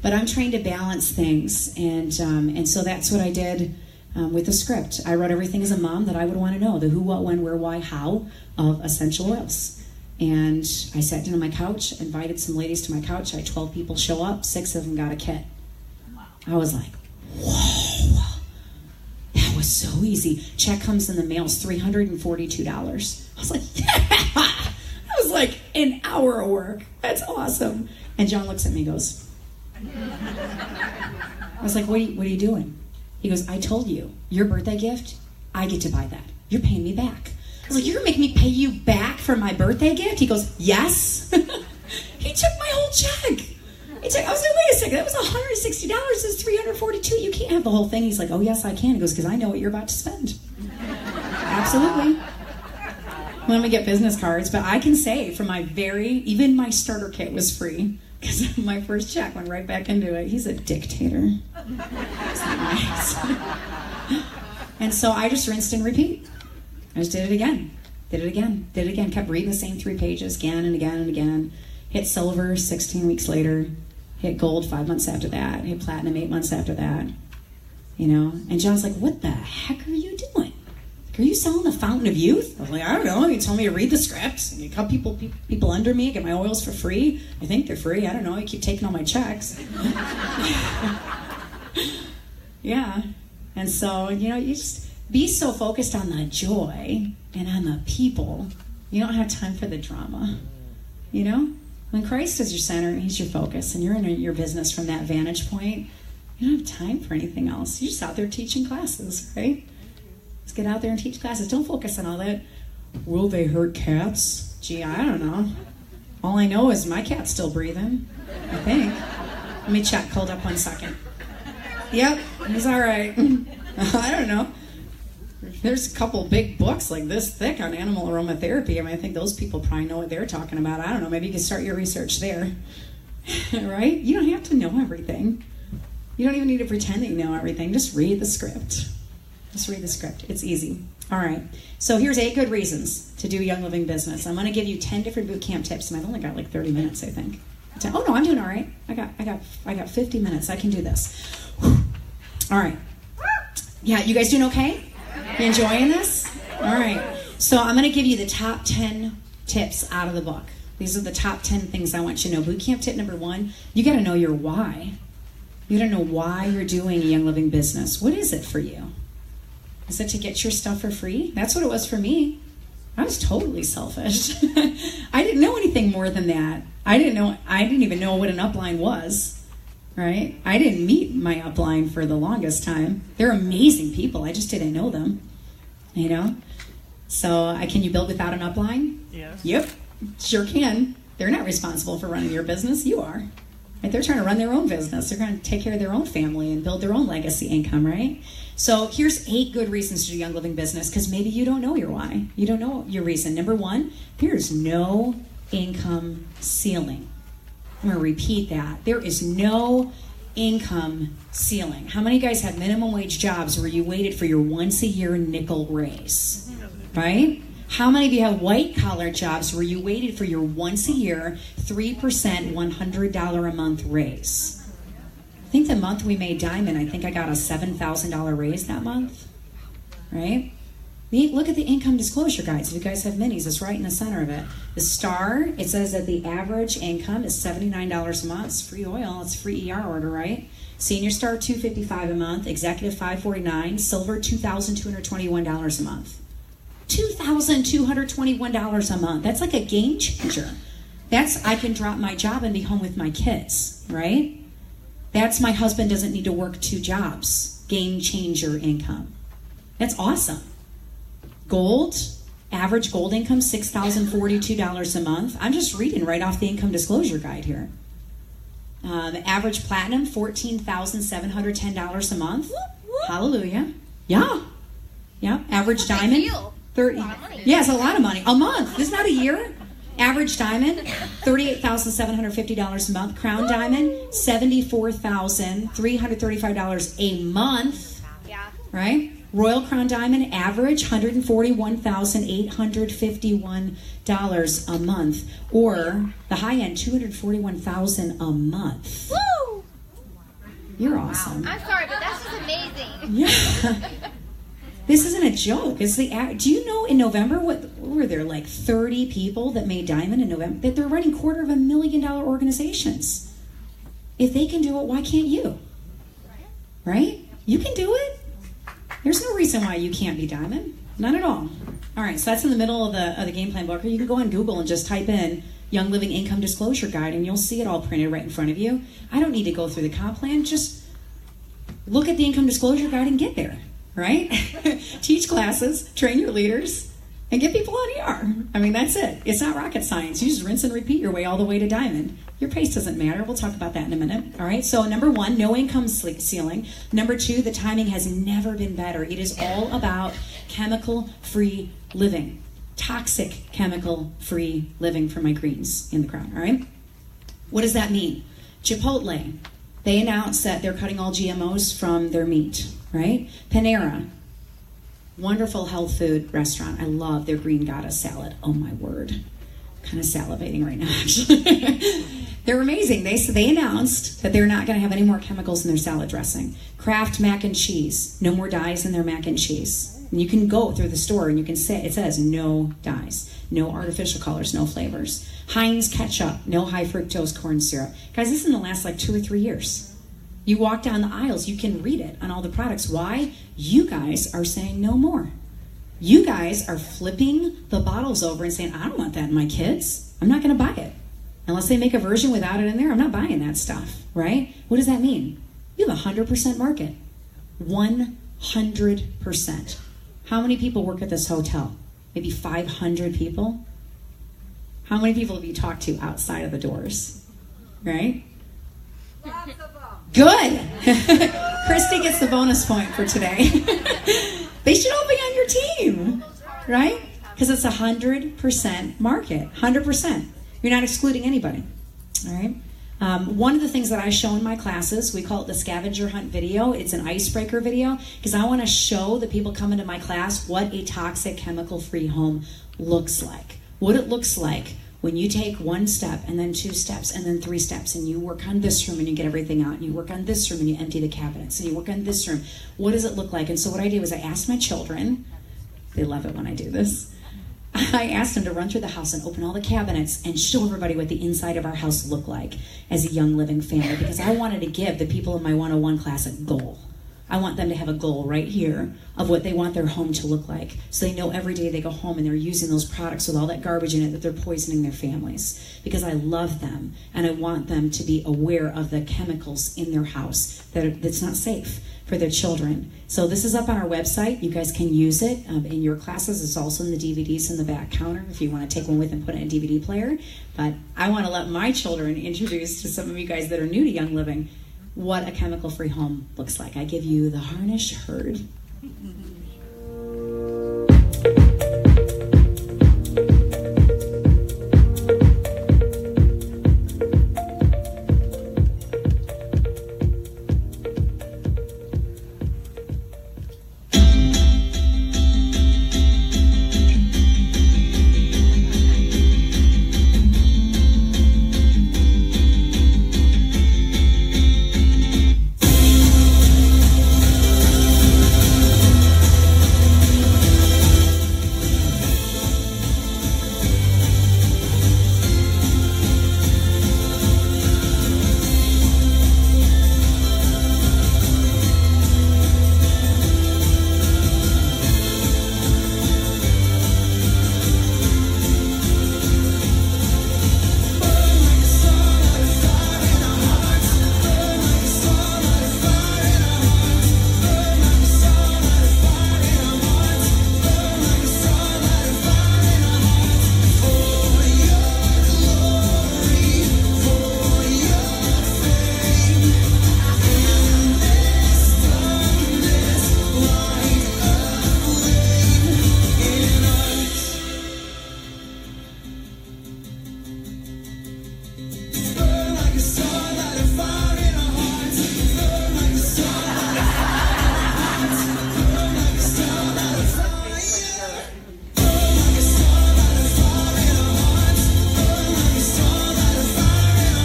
But I'm trained to balance things, and so that's what I did with the script. I wrote everything as a mom that I would want to know, the who, what, when, where, why, how of essential oils. And I sat down on my couch, invited some ladies to my couch. I had 12 people show up, 6 of them got a kit. I was like, whoa, that was so easy. Check comes in the mail, it's $342. I was like, yeah! That was like an hour of work. That's awesome. And John looks at me and goes, I was like, what are you doing? He goes, I told you, your birthday gift, I get to buy that. You're paying me back. I was like, you're going to make me pay you back for my birthday gift? He goes, yes. He took my whole check. I was like, wait a second, that was $160. This is $342. You can't have the whole thing. He's like, oh, yes, I can. He goes, because I know what you're about to spend. Absolutely. Let me get business cards, but I can say from even my starter kit was free because my first check went right back into it. He's a dictator. Nice. And so I just rinsed and repeat. I just did it again, kept reading the same 3 pages again and again and again. Hit silver 16 weeks later, hit gold 5 months after that, hit platinum 8 months after that, you know? And John's like, what the heck are you doing? Are you selling the Fountain of Youth? I was like, I don't know. You told me to read the scripts. You cut people under me, get my oils for free. I think they're free. I don't know. I keep taking all my checks. Yeah. And so, you know, you just be so focused on the joy and on the people. You don't have time for the drama. You know? When Christ is your center, he's your focus, and you're in your business from that vantage point, you don't have time for anything else. You're just out there teaching classes, right? Get out there and teach classes. Don't focus on all that Will they hurt cats? Gee, I don't know. All I know is my cat's still breathing, I think. Let me check. Hold up 1 second. Yep, he's all right. I don't know. There's a couple big books like this thick on animal aromatherapy. I mean, I think those people probably know what they're talking about. I don't know. Maybe you can start your research there. Right? You don't have to know everything. You don't even need to pretend that you know everything. Just read the script. Just read the script. It's easy. All right. So here's 8 good reasons to do Young Living business. I'm going to give you 10 different boot camp tips, and I've only got like 30 minutes, I think. Oh no, I'm doing all right. I got 50 minutes. I can do this. All right. Yeah, you guys doing okay? You enjoying this? All right. So I'm going to give you the top 10 tips out of the book. These are the top 10 things I want you to know. Boot camp tip number 1, you got to know your why. You got to know why you're doing a Young Living business. What is it for you? Is it to get your stuff for free? That's what it was for me. I was totally selfish. I didn't know anything more than that. I didn't even know what an upline was, right? I didn't meet my upline for the longest time. They're amazing people. I just didn't know them, you know? So can you build without an upline? Yes. Yep, sure can. They're not responsible for running your business. You are. Right? They're trying to run their own business. They're going to take care of their own family and build their own legacy income, right? So here's 8 good reasons to do Young Living business, because maybe you don't know your why. You don't know your reason. Number 1, there's no income ceiling. I'm going to repeat that. There is no income ceiling. How many of you guys have minimum wage jobs where you waited for your once-a-year nickel raise? Right? How many of you have white-collar jobs where you waited for your once-a-year 3% $100 a month raise? I think the month we made Diamond, I think I got a $7,000 raise that month, right? Look at the income disclosure guides. If you guys have minis, it's right in the center of it. The star, it says that the average income is $79 a month. It's free oil. It's free ER order, right? Senior star, $255 a month. Executive, $549. Silver, $2,221 a month. $2,221 a month. That's like a game changer. I can drop my job and be home with my kids, right? That's my husband doesn't need to work 2 jobs. Game changer income. That's awesome. Gold, average gold income, $6,042 a month. I'm just reading right off the income disclosure guide here. Average platinum, $14,710 a month. Hallelujah. Yeah. Average diamond, 30. Yeah, it's a lot of money. A month. This is not a year. Average diamond, $38,750 a month. Crown diamond, $74,335 a month. Yeah. Right? Royal Crown Diamond, average $141,851 a month. Or the high end, $241,000 a month. Woo! You're awesome. I'm sorry, but that's just amazing. Yeah. This isn't a joke. It's do you know in November what were there, like 30 people that made Diamond in November? That they're running $250,000 organizations. If they can do it, why can't you? Right? You can do it. There's no reason why you can't be Diamond. None at all. All right, so that's in the middle of the game plan book. Or you can go on Google and just type in Young Living Income Disclosure Guide, and you'll see it all printed right in front of you. I don't need to go through the comp plan. Just look at the Income Disclosure Guide and get there. Right? Teach classes, train your leaders, and get people on ER. I mean, that's it. It's not rocket science. You just rinse and repeat your way all the way to Diamond. Your pace doesn't matter. We'll talk about that in a minute. All right? So number 1, no income ceiling. Number 2, the timing has never been better. It is all about chemical-free living. Toxic chemical-free living for my greens in the crowd. All right? What does that mean? Chipotle. They announced that they're cutting all GMOs from their meat. Right? Panera, wonderful health food restaurant. I love their green goddess salad. Oh my word. Kind of salivating right now, actually. They're amazing. They announced that they're not going to have any more chemicals in their salad dressing. Kraft mac and cheese. No more dyes in their mac and cheese. And you can go through the store and you can say, it says no dyes, no artificial colors, no flavors. Heinz ketchup, no high fructose corn syrup. Guys, this is going to last like 2 or 3 years. You walk down the aisles, you can read it on all the products. Why? You guys are saying no more. You guys are flipping the bottles over and saying, I don't want that in my kids. I'm not going to buy it. Unless they make a version without it in there, I'm not buying that stuff, right? What does that mean? You have a 100% market. 100%. How many people work at this hotel? maybe 500 people. How many people have you talked to outside of the doors? Right? Lots of them. Good. Christy gets the bonus point for today. They should all be on your team, right? Because it's 100% market, 100%. You're not excluding anybody, all right? One of the things that I show in my classes, we call it the scavenger hunt video. It's an icebreaker video because I want to show the people coming to my class what a toxic chemical-free home looks like. What it looks like when you take one step and then 2 steps and then 3 steps and you work on this room and you get everything out and you work on this room and you empty the cabinets and you work on this room. What does it look like? And so what I do is I ask my children, they love it when I do this, I asked them to run through the house and open all the cabinets and show everybody what the inside of our house looked like as a young living family, because I wanted to give the people in my 101 class a goal. I want them to have a goal right here of what they want their home to look like, so they know every day they go home and they're using those products with all that garbage in it that they're poisoning their families, because I love them and I want them to be aware of the chemicals in their house that's not safe for their children. So this is up on our website. You guys can use it in your classes. It's also in the DVDs in the back counter if you want to take one with and put it in a DVD player. But I want to let my children introduce to some of you guys that are new to Young Living what a chemical-free home looks like. I give you the Harnish herd.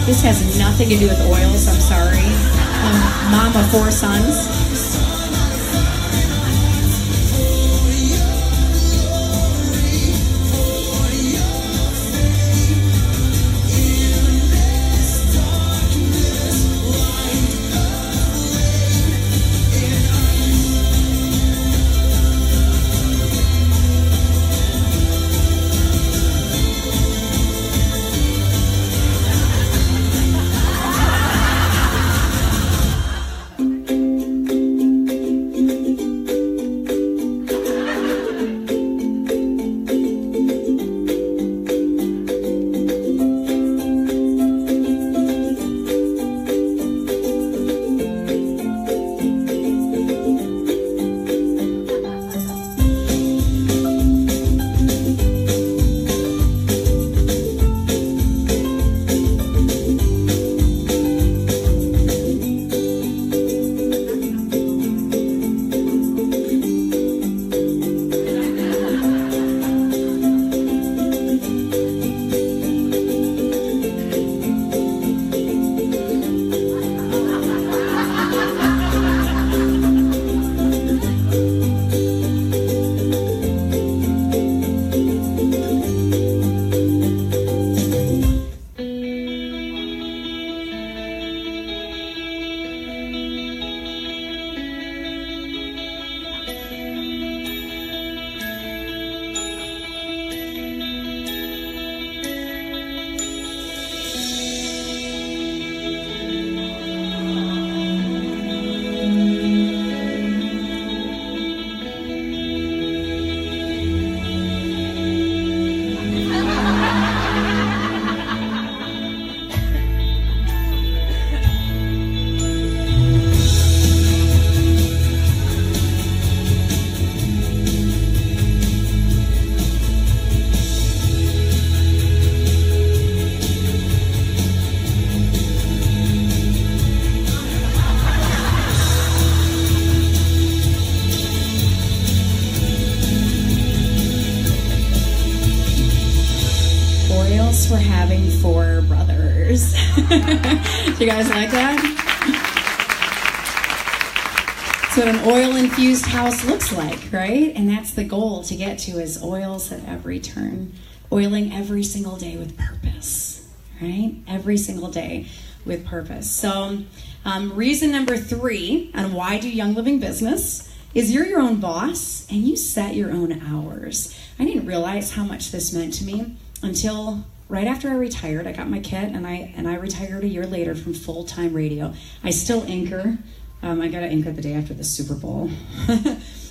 This has nothing to do with oils, I'm sorry. Mom of 4 sons. thanks for having 4 brothers. Do you guys like that? That's what an oil-infused house looks like, right? And that's the goal to get to, is oils at every turn. Oiling every single day with purpose, right? Every single day with purpose. So reason number 3 on why do Young Living business is you're your own boss and you set your own hours. I didn't realize how much this meant to me until right after I retired. I got my kit and I retired a year later from full-time radio. I still anchor. I got to anchor the day after the Super Bowl.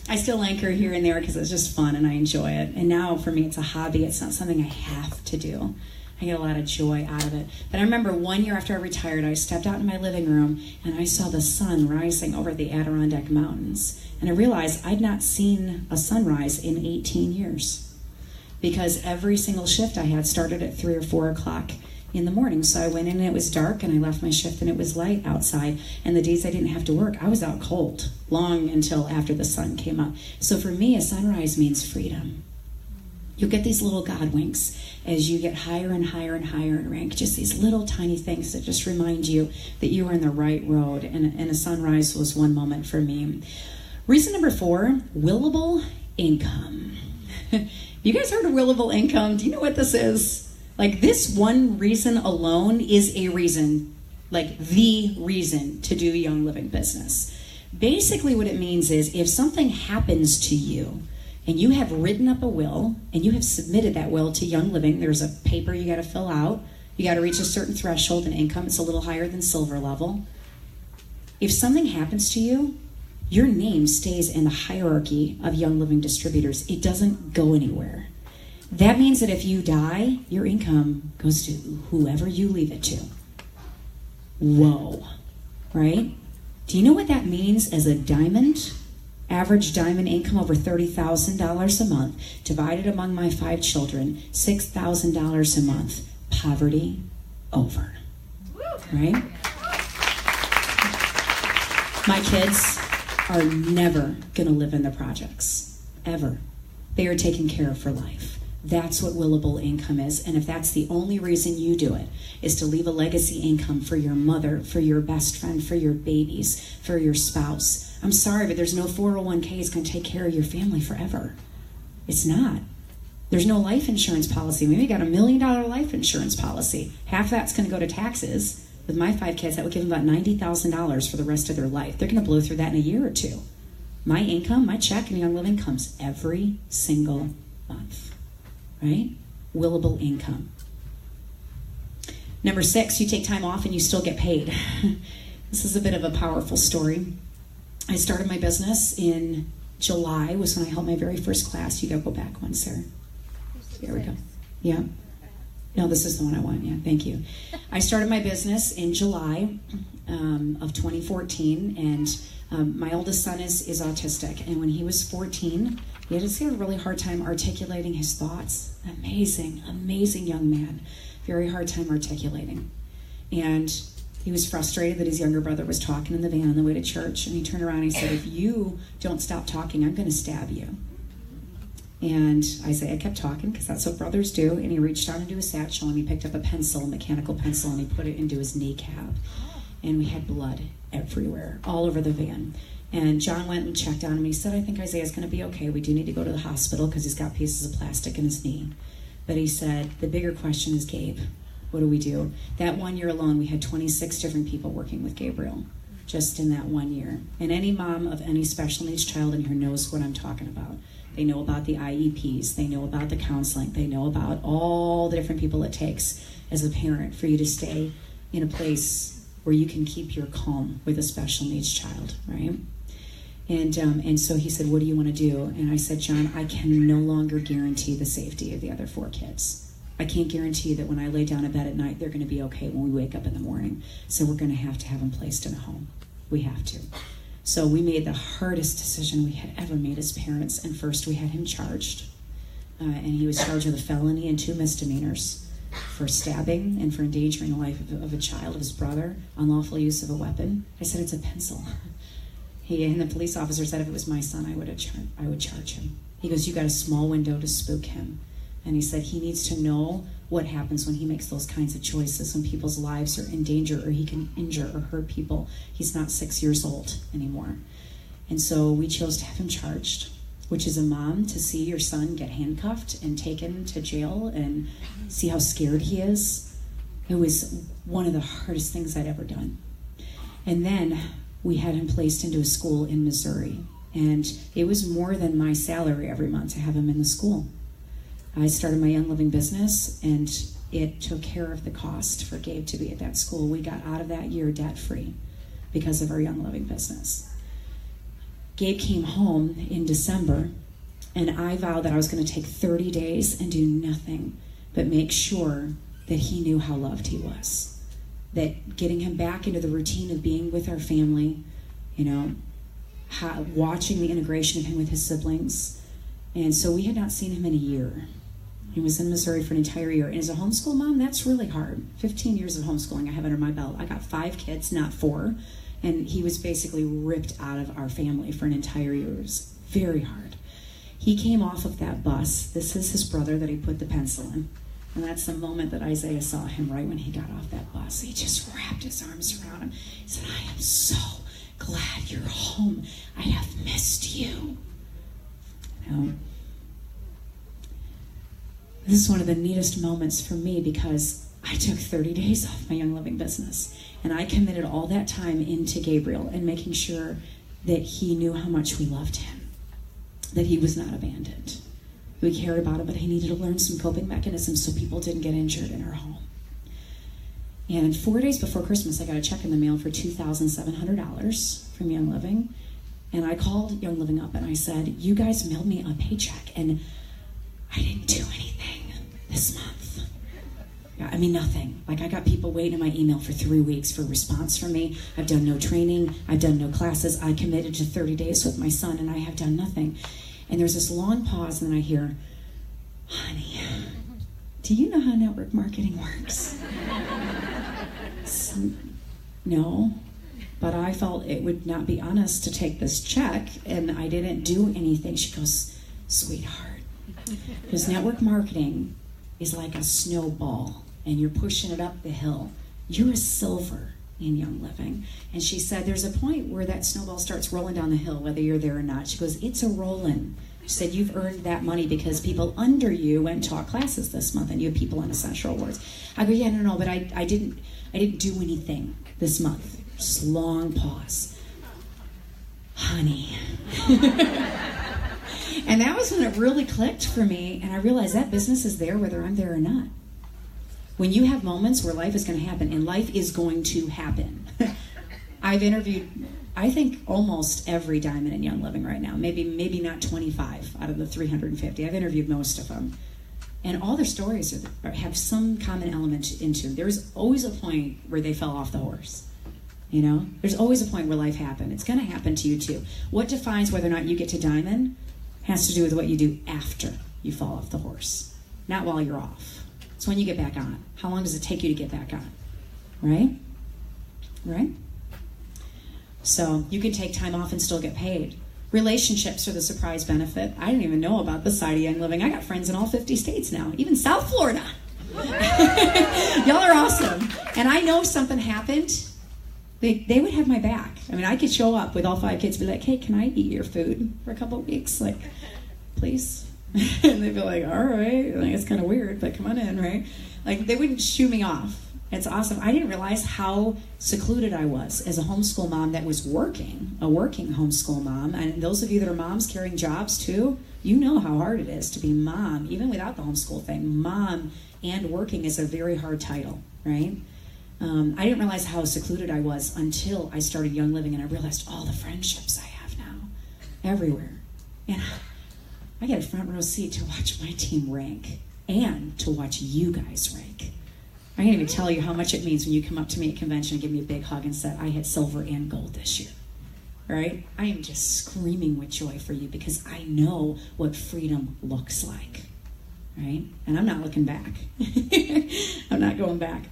I still anchor here and there because it's just fun and I enjoy it. And now for me, it's a hobby. It's not something I have to do. I get a lot of joy out of it. But I remember 1 year after I retired, I stepped out in my living room and I saw the sun rising over the Adirondack Mountains. And I realized I'd not seen a sunrise in 18 years because every single shift I had started at 3 or 4 o'clock in the morning. So I went in and it was dark and I left my shift and it was light outside. And the days I didn't have to work, I was out cold long until after the sun came up. So for me, a sunrise means freedom. You'll get these little God winks as you get higher and higher and higher in rank. Just these little tiny things that just remind you that you are in the right road. And a sunrise was one moment for me. Reason number 4, willable income. You guys heard of willable income? Do you know what this is? Like, this one reason alone is a reason, like the reason to do Young Living business. Basically what it means is if something happens to you and you have written up a will and you have submitted that will to Young Living, there's a paper you got to fill out. You got to reach a certain threshold in income. It's a little higher than silver level. If something happens to you, your name stays in the hierarchy of Young Living distributors. It doesn't go anywhere. That means that if you die, your income goes to whoever you leave it to. Whoa, right? Do you know what that means as a diamond? Average diamond income over $30,000 a month, divided among my 5 children, $6,000 a month. Poverty over, right? My kids are never gonna live in the projects, ever. They are taken care of for life. That's what willable income is. And if that's the only reason you do it, is to leave a legacy income for your mother, for your best friend, for your babies, for your spouse. I'm sorry, but there's no 401k that's going to take care of your family forever. It's not. There's no life insurance policy. Maybe you got $1 million life insurance policy. Half that's going to go to taxes. With my 5 kids, that would give them about $90,000 for the rest of their life. They're going to blow through that in a year or 2. My income, my check in Young Living comes every single month. Right? Willable income. Number 6, you take time off and you still get paid. This is a bit of a powerful story. I started my business in July, was when I held my very first class. You gotta go back one, Sarah. There we go. Yeah. No, this is the one I want. Yeah, thank you. I started my business in July of 2014, and my oldest son is autistic. And when he was 14, he had a really hard time articulating his thoughts. Amazing, amazing young man. Very hard time articulating. And he was frustrated that his younger brother was talking in the van on the way to church. And he turned around and he said, if you don't stop talking, I'm going to stab you. And Isaiah kept talking because that's what brothers do. And he reached down into his satchel and he picked up a pencil, a mechanical pencil, and he put it into his kneecap. And we had blood everywhere, all over the van. And John went and checked on him. He said, I think Isaiah's going to be okay. We do need to go to the hospital because he's got pieces of plastic in his knee. But he said, the bigger question is, Gabe, what do we do? That 1 year alone, we had 26 different people working with Gabriel just in that 1 year. And any mom of any special needs child in here knows what I'm talking about. They know about the IEPs. They know about the counseling. They know about all the different people it takes as a parent for you to stay in a place where you can keep your calm with a special needs child, right? And so he said, what do you want to do? And I said, John, I can no longer guarantee the safety of the other 4 kids. I can't guarantee that when I lay down in bed at night, they're going to be okay when we wake up in the morning. So we're going to have them placed in a home. We have to. So we made the hardest decision we had ever made as parents. And first we had him charged. And he was charged with a felony and 2 misdemeanors for stabbing and for endangering the life of a child, of his brother, unlawful use of a weapon. I said, it's a pencil. And the police officer said if it was my son, I would charge him. He goes, you got a small window to spook him. And he said he needs to know what happens when he makes those kinds of choices, when people's lives are in danger or he can injure or hurt people. He's not 6 years old anymore. And so we chose to have him charged, which is a mom to see your son get handcuffed and taken to jail and see how scared he is. It was one of the hardest things I'd ever done. And then we had him placed into a school in Missouri. And it was more than my salary every month to have him in the school. I started my Young Living business, and it took care of the cost for Gabe to be at that school. We got out of that year debt-free because of our Young Living business. Gabe came home in December, and I vowed that I was going to take 30 days and do nothing but make sure that he knew how loved he was. That getting him back into the routine of being with our family, watching the integration of him with his siblings. And so we had not seen him in a year. He was in Missouri for an entire year. And as a homeschool mom, that's really hard. 15 years of homeschooling I have under my belt. I got 5 kids, not 4. And he was basically ripped out of our family for an entire year. It was very hard. He came off of that bus. This is his brother that he put the pencil in. And that's the moment that Isaiah saw him, right when he got off that bus. He just wrapped his arms around him. He said, I am so glad you're home. I have missed you. This is one of the neatest moments for me because I took 30 days off my Young Living business, and I committed all that time into Gabriel and making sure that he knew how much we loved him, that he was not abandoned. We cared about him, but he needed to learn some coping mechanisms so people didn't get injured in our home. And 4 days before Christmas, I got a check in the mail for $2,700 from Young Living. And I called Young Living up and I said, you guys mailed me a paycheck and I didn't do anything this month. I mean, nothing. Like, I got people waiting in my email for 3 weeks for a response from me. I've done no training. I've done no classes. I committed to 30 days with my son and I have done nothing. And there's this long pause and then I hear, honey, do you know how network marketing works? No, but I felt it would not be honest to take this check, and I didn't do anything. She goes, sweetheart, because network marketing is like a snowball, and you're pushing it up the hill. You're a silver in Young Living. And she said, there's a point where that snowball starts rolling down the hill, whether you're there or not. She goes, it's a rolling. She said, you've earned that money because people under you went and taught classes this month, and you have people on Essential Awards. I go, yeah, no, but I didn't do anything this month. Just long pause. Honey. And that was when it really clicked for me, and I realized that business is there whether I'm there or not. When you have moments where life is going to happen, and life is going to happen. I've interviewed, I think, almost every diamond in Young Living right now. Maybe not 25 out of the 350. I've interviewed most of them. And all their stories have some common element into them. There's always a point where they fell off the horse. There's always a point where life happened. It's going to happen to you too. What defines whether or not you get to diamond has to do with what you do after you fall off the horse, not while you're off. It's when you get back on. How long does it take you to get back on? Right? So you can take time off and still get paid. Relationships are the surprise benefit. I didn't even know about this side of Young Living. I got friends in all 50 states now, even South Florida. Y'all are awesome. And I know if something happened, they would have my back. I mean, I could show up with all 5 kids and be like, hey, can I eat your food for a couple of weeks? Like, please? And they'd be like, all right. Like, it's kind of weird, but come on in, right? Like, they wouldn't shoo me off. It's awesome. I didn't realize how secluded I was as a homeschool mom that was working, a working homeschool mom. And those of you that are moms carrying jobs too, you know how hard it is to be mom, even without the homeschool thing. Mom and working is a very hard title, right? I didn't realize how secluded I was until I started Young Living, and I realized all the friendships I have now, everywhere. And I get a front row seat to watch my team rank and to watch you guys rank. I can't even tell you how much it means when you come up to me at convention and give me a big hug and say, I hit silver and gold this year, right? I am just screaming with joy for you because I know what freedom looks like, right? And I'm not looking back. I'm not going back.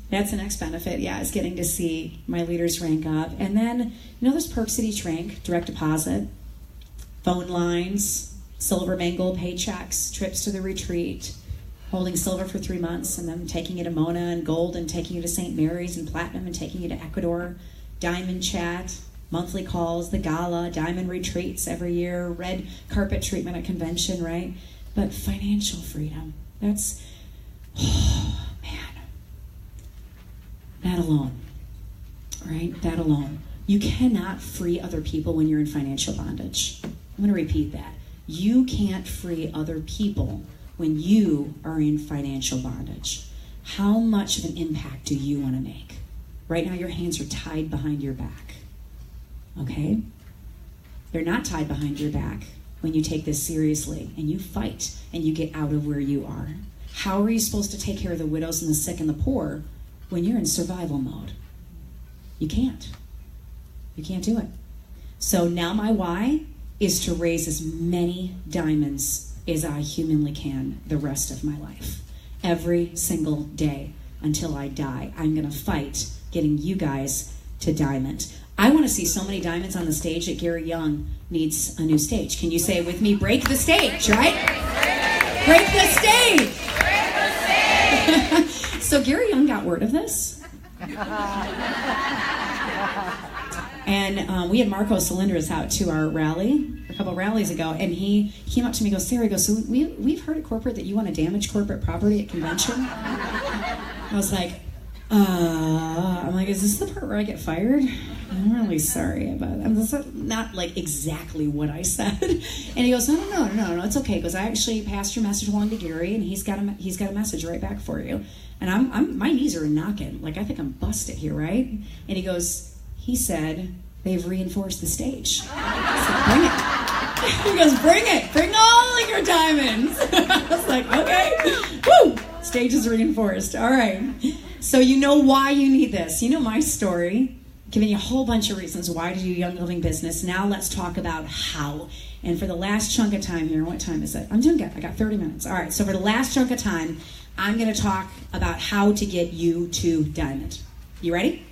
That's the next benefit, is getting to see my leaders rank up. And then, there's perks at each rank: direct deposit, phone lines, silver and gold paychecks, trips to the retreat, holding silver for 3 months and then taking you to Mona, and gold and taking you to St. Mary's, and platinum and taking you to Ecuador, diamond chat, monthly calls, the gala, diamond retreats every year, red carpet treatment at convention, right? But financial freedom, that's, oh man, that alone, right? That alone. You cannot free other people when you're in financial bondage. I'm going to repeat that. You can't free other people when you are in financial bondage. How much of an impact do you want to make? Right now your hands are tied behind your back. Okay? They're not tied behind your back when you take this seriously and you fight and you get out of where you are. How are you supposed to take care of the widows and the sick and the poor when you're in survival mode? You can't. You can't do it. So now my why is to raise as many diamonds as I humanly can the rest of my life. Every single day until I die, I'm going to fight getting you guys to diamond. I want to see so many diamonds on the stage that Gary Young needs a new stage. Can you say it with me? Break the stage, right? Break the stage! Break the stage! So Gary Young got word of this. And we had Marco Cylinders out to our rally a couple rallies ago, and he came up to me and goes, Sarah, he goes, so we've heard at corporate that you want to damage corporate property at convention? I was like, I'm like, is this the part where I get fired? I'm really sorry about it. That's not like exactly what I said. And he goes, no, it's okay. He goes, I actually passed your message along to Gary, and he's got a message right back for you. And I'm my knees are knocking. Like, I think I'm busted here, right? And he said, they've reinforced the stage. I said, bring it. He goes, bring all of your diamonds. I was like, okay, woo, stage is reinforced. All right. So you know why you need this. You know my story, giving you a whole bunch of reasons why to do Young Living business. Now let's talk about how. And for the last chunk of time here, what time is it? I'm doing good. I got 30 minutes. All right, so for the last chunk of time, I'm going to talk about how to get you to diamond. You ready?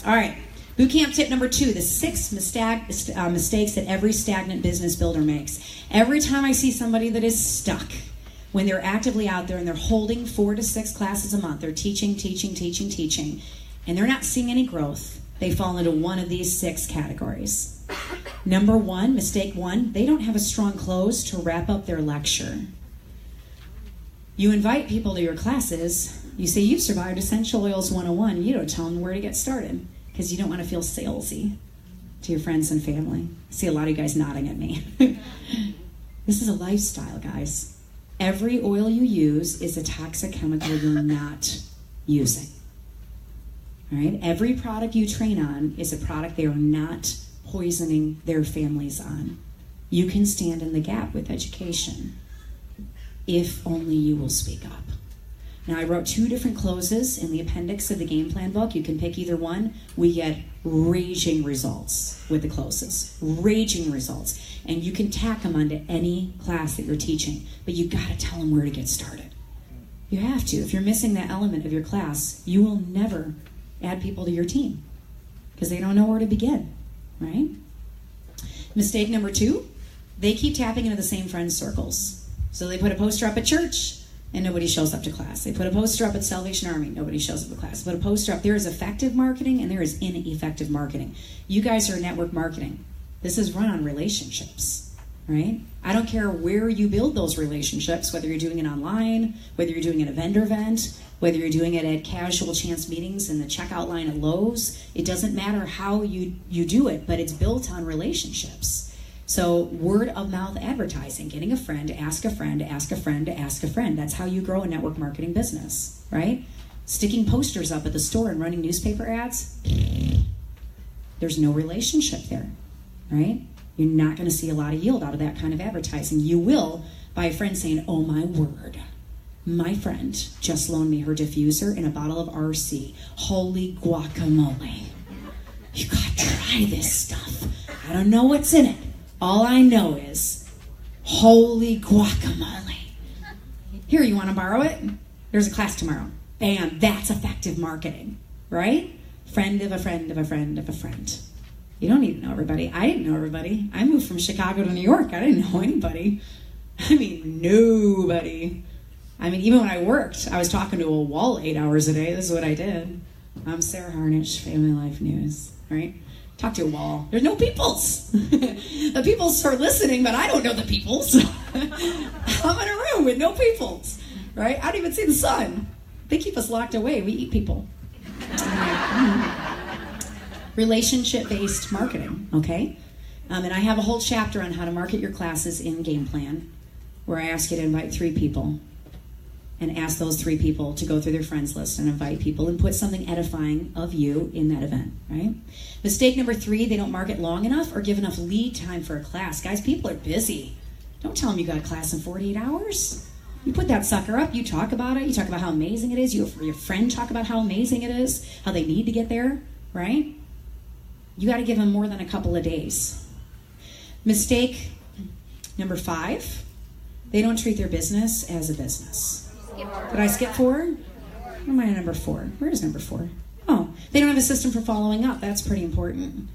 All right. Bootcamp tip number 2, the 6 mistakes that every stagnant business builder makes. Every time I see somebody that is stuck, when they're actively out there and they're holding 4 to 6 classes a month, they're teaching, and they're not seeing any growth, they fall into one of these 6 categories. Number 1, mistake 1, they don't have a strong close to wrap up their lecture. You invite people to your classes, you say, you've survived Essential Oils 101, you don't tell them where to get started, because you don't want to feel salesy to your friends and family. I see a lot of you guys nodding at me. This is a lifestyle, guys. Every oil you use is a toxic chemical you're not using. All right? Every product you train on is a product they are not poisoning their families on. You can stand in the gap with education if only you will speak up. Now, I wrote 2 different closes in the appendix of the game plan book. You can pick either one. We get raging results with the closes. Raging results. And you can tack them onto any class that you're teaching. But you got to tell them where to get started. You have to. If you're missing that element of your class, you will never add people to your team because they don't know where to begin, right? Mistake number 2, they keep tapping into the same friend circles. So they put a poster up at church, and nobody shows up to class. They put a poster up at Salvation Army, nobody shows up to class. Put a poster up. There is effective marketing and there is ineffective marketing. You guys are network marketing. This is run on relationships, right? I don't care where you build those relationships, whether you're doing it online, whether you're doing it at a vendor event, whether you're doing it at casual chance meetings in the checkout line at Lowe's. It doesn't matter how you do it, but it's built on relationships. So word of mouth advertising, getting a friend to ask a friend to ask a friend to ask a friend. That's how you grow a network marketing business, right? Sticking posters up at the store and running newspaper ads, there's no relationship there, right? You're not going to see a lot of yield out of that kind of advertising. You will by a friend saying, oh my word, my friend just loaned me her diffuser and a bottle of RC. Holy guacamole. You got to try this stuff. I don't know what's in it. All I know is, holy guacamole. Here, you want to borrow it? There's a class tomorrow. Bam, that's effective marketing, right? Friend of a friend of a friend of a friend. You don't need to know everybody. I didn't know everybody. I moved from Chicago to New York. I didn't know anybody. I mean, nobody. I mean, even when I worked, I was talking to a wall 8 hours a day. This is what I did. I'm Sarah Harnish, Family Life News, right? Talk to a wall. There's no peoples. The peoples are listening, but I don't know the peoples. I'm in a room with no peoples, right? I don't even see the sun. They keep us locked away. We eat people. Relationship-based marketing, okay? And I have a whole chapter on how to market your classes in Game Plan, where I ask you to invite 3 people and ask those 3 people to go through their friends list and invite people and put something edifying of you in that event, right? Mistake number 3, they don't market long enough or give enough lead time for a class. Guys, people are busy. Don't tell them you got a class in 48 hours. You put that sucker up, you talk about it, you talk about how amazing it is, your friend talk about how amazing it is, how they need to get there, right? You got to give them more than a couple of days. Mistake number 5, they don't treat their business as a business. Did I skip 4? Where am I at number 4? Where is number 4? Oh, they don't have a system for following up. That's pretty important.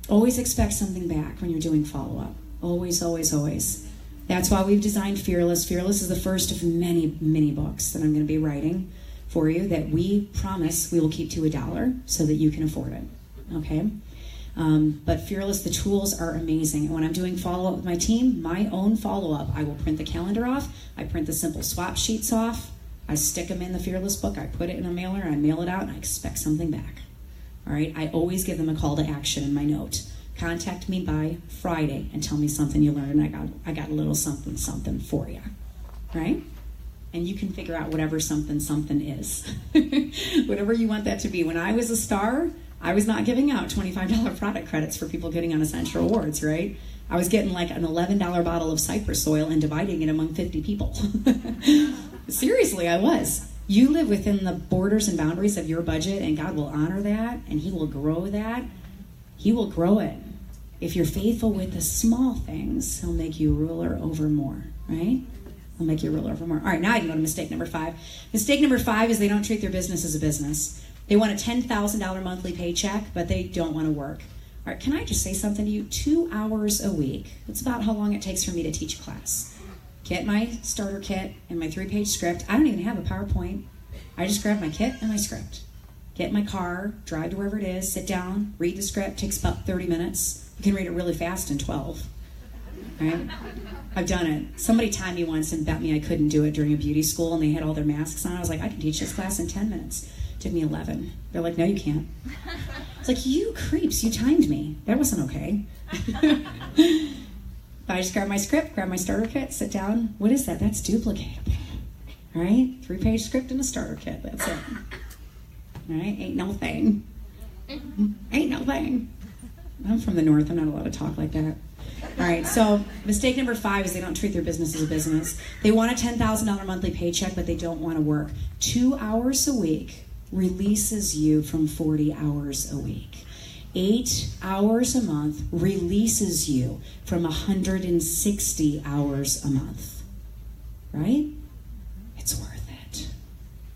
Always expect something back when you're doing follow-up. Always, always, always. That's why we've designed Fearless. Fearless is the first of many, many books that I'm going to be writing for you that we promise we will keep to $1 so that you can afford it. Okay? But Fearless, the tools are amazing. And when I'm doing follow-up with my team, my own follow-up, I will print the calendar off, I print the simple swap sheets off, I stick them in the Fearless book, I put it in a mailer, I mail it out, and I expect something back. All right? I always give them a call to action in my note. Contact me by Friday and tell me something you learned, and I got a little something, something for you. Right? And you can figure out whatever something, something is. Whatever you want that to be. When I was a star, I was not giving out $25 product credits for people getting on Essential Awards, right? I was getting like an $11 bottle of cypress oil and dividing it among 50 people. Seriously, I was. You live within the borders and boundaries of your budget, and God will honor that, and He will grow that. He will grow it. If you're faithful with the small things, He'll make you ruler over more, right? He'll make you ruler over more. All right, now I can go to mistake number 5. Mistake number 5 is they don't treat their business as a business. They want a $10,000 monthly paycheck, but they don't want to work. All right, can I just say something to you? 2 hours a week. That's about how long it takes for me to teach a class. Get my starter kit and my 3-page script. I don't even have a PowerPoint. I just grab my kit and my script. Get in my car, drive to wherever it is, sit down, read the script. Takes about 30 minutes. You can read it really fast in 12. Right? I've done it. Somebody timed me once and bet me I couldn't do it during a beauty school, and they had all their masks on. I was like, I can teach this class in 10 minutes. It took me 11. They're like, no, you can't. It's like, you creeps, you timed me. That wasn't okay. But I just grab my script, grab my starter kit, sit down. What is that? That's duplicatable. All right? 3-page script and a starter kit. That's it. All right? Ain't no thing. Ain't no thing. I'm from the north. I'm not allowed to talk like that. All right, so mistake number 5 is they don't treat their business as a business. They want a $10,000 monthly paycheck, but they don't want to work. 2 hours a week releases you from 40 hours a week. 8 hours a month releases you from 160 hours a month. Right? It's worth it.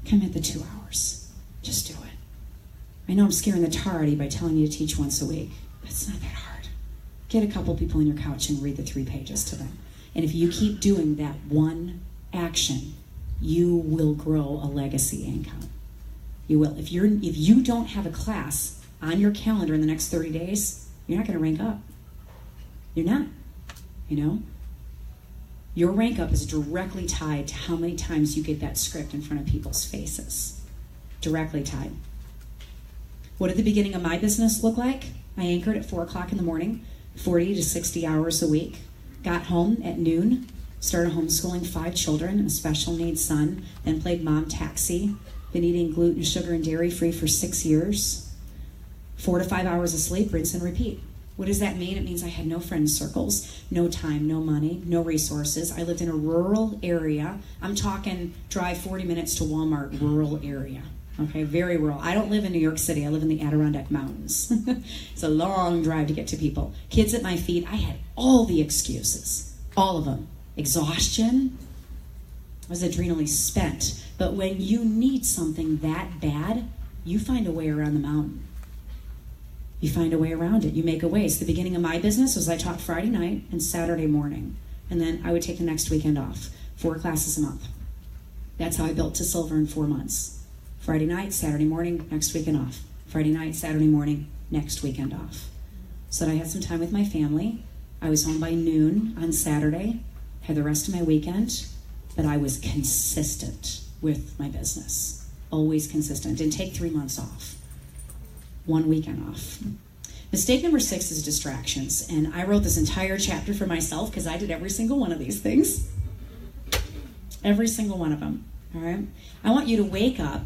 Commit the 2 hours. Just do it. I know I'm scaring the tar out of you by telling you to teach once a week, but it's not that hard. Get a couple people on your couch and read the 3 pages to them. And if you keep doing that one action, you will grow a legacy income. You will. If you don't have a class on your calendar in the next 30 days, you're not going to rank up. You're not. You know? Your rank up is directly tied to how many times you get that script in front of people's faces. Directly tied. What did the beginning of my business look like? I anchored at 4 o'clock in the morning, 40 to 60 hours a week. Got home at noon, started homeschooling 5 children and a special needs son, then played mom taxi. Been eating gluten, sugar, and dairy free for 6 years. 4 to 5 hours of sleep, rinse and repeat. What does that mean? It means I had no friend circles, no time, no money, no resources. I lived in a rural area. I'm talking drive 40 minutes to Walmart, rural area. Okay, very rural. I don't live in New York City. I live in the Adirondack Mountains. It's a long drive to get to people. Kids at my feet. I had all the excuses. All of them. Exhaustion. I was adrenally spent. But when you need something that bad, you find a way around the mountain. You find a way around it. You make a way. So the beginning of my business was I taught Friday night and Saturday morning. And then I would take the next weekend off. 4 classes a month. That's how I built to silver in 4 months. Friday night, Saturday morning, next weekend off. Friday night, Saturday morning, next weekend off. So that I had some time with my family. I was home by noon on Saturday, had the rest of my weekend, but I was consistent with my business. Always consistent. Didn't take 3 months off. 1 weekend off. Mistake number 6 is distractions. And I wrote this entire chapter for myself because I did every single one of these things. Every single one of them. All right? I want you to wake up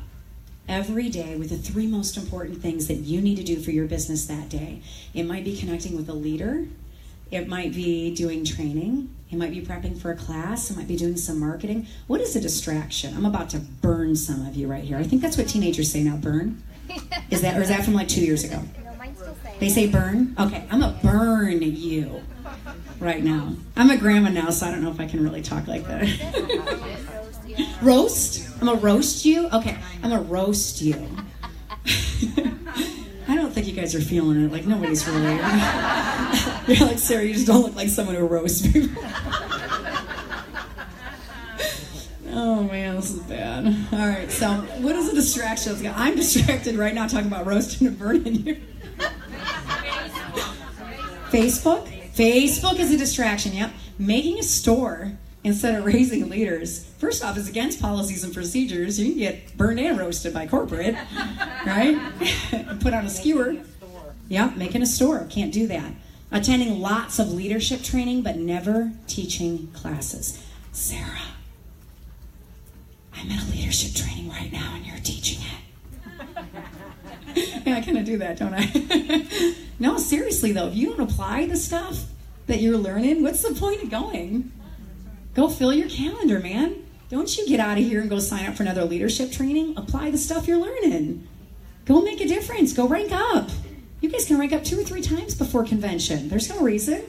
every day with the 3 most important things that you need to do for your business that day. It might be connecting with a leader. It might be doing training. It might be prepping for a class. It might be doing some marketing. What is a distraction? I'm about to burn some of you right here. I think that's what teenagers say now, burn. Is that from like 2 years ago? No, mine still say. They say burn? Okay, I'm gonna burn you right now. I'm a grandma now, so I don't know if I can really talk like that. Roast? I'm gonna roast you? Okay, I'm gonna roast you. I don't think you guys are feeling it. Like, nobody's really. You're like, Sarah, you just don't look like someone who roasts people. Oh man, this is bad. All right, so what is a distraction? I'm distracted right now talking about roasting and burning you. Facebook? Facebook is a distraction, yep. Making a store instead of raising leaders. First off, is against policies and procedures. You can get burned and roasted by corporate, right? Put on a skewer. Yep, making a store. Can't do that. Attending lots of leadership training, but never teaching classes. Sarah, I'm in a leadership training right now and you're teaching it. Yeah, I kind of do that, don't I? No, seriously though, if you don't apply the stuff that you're learning, what's the point of going? Go fill your calendar, man. Don't you get out of here and go sign up for another leadership training. Apply the stuff you're learning. Go make a difference. Go rank up. You guys can rank up 2 or 3 times before convention. There's no reason.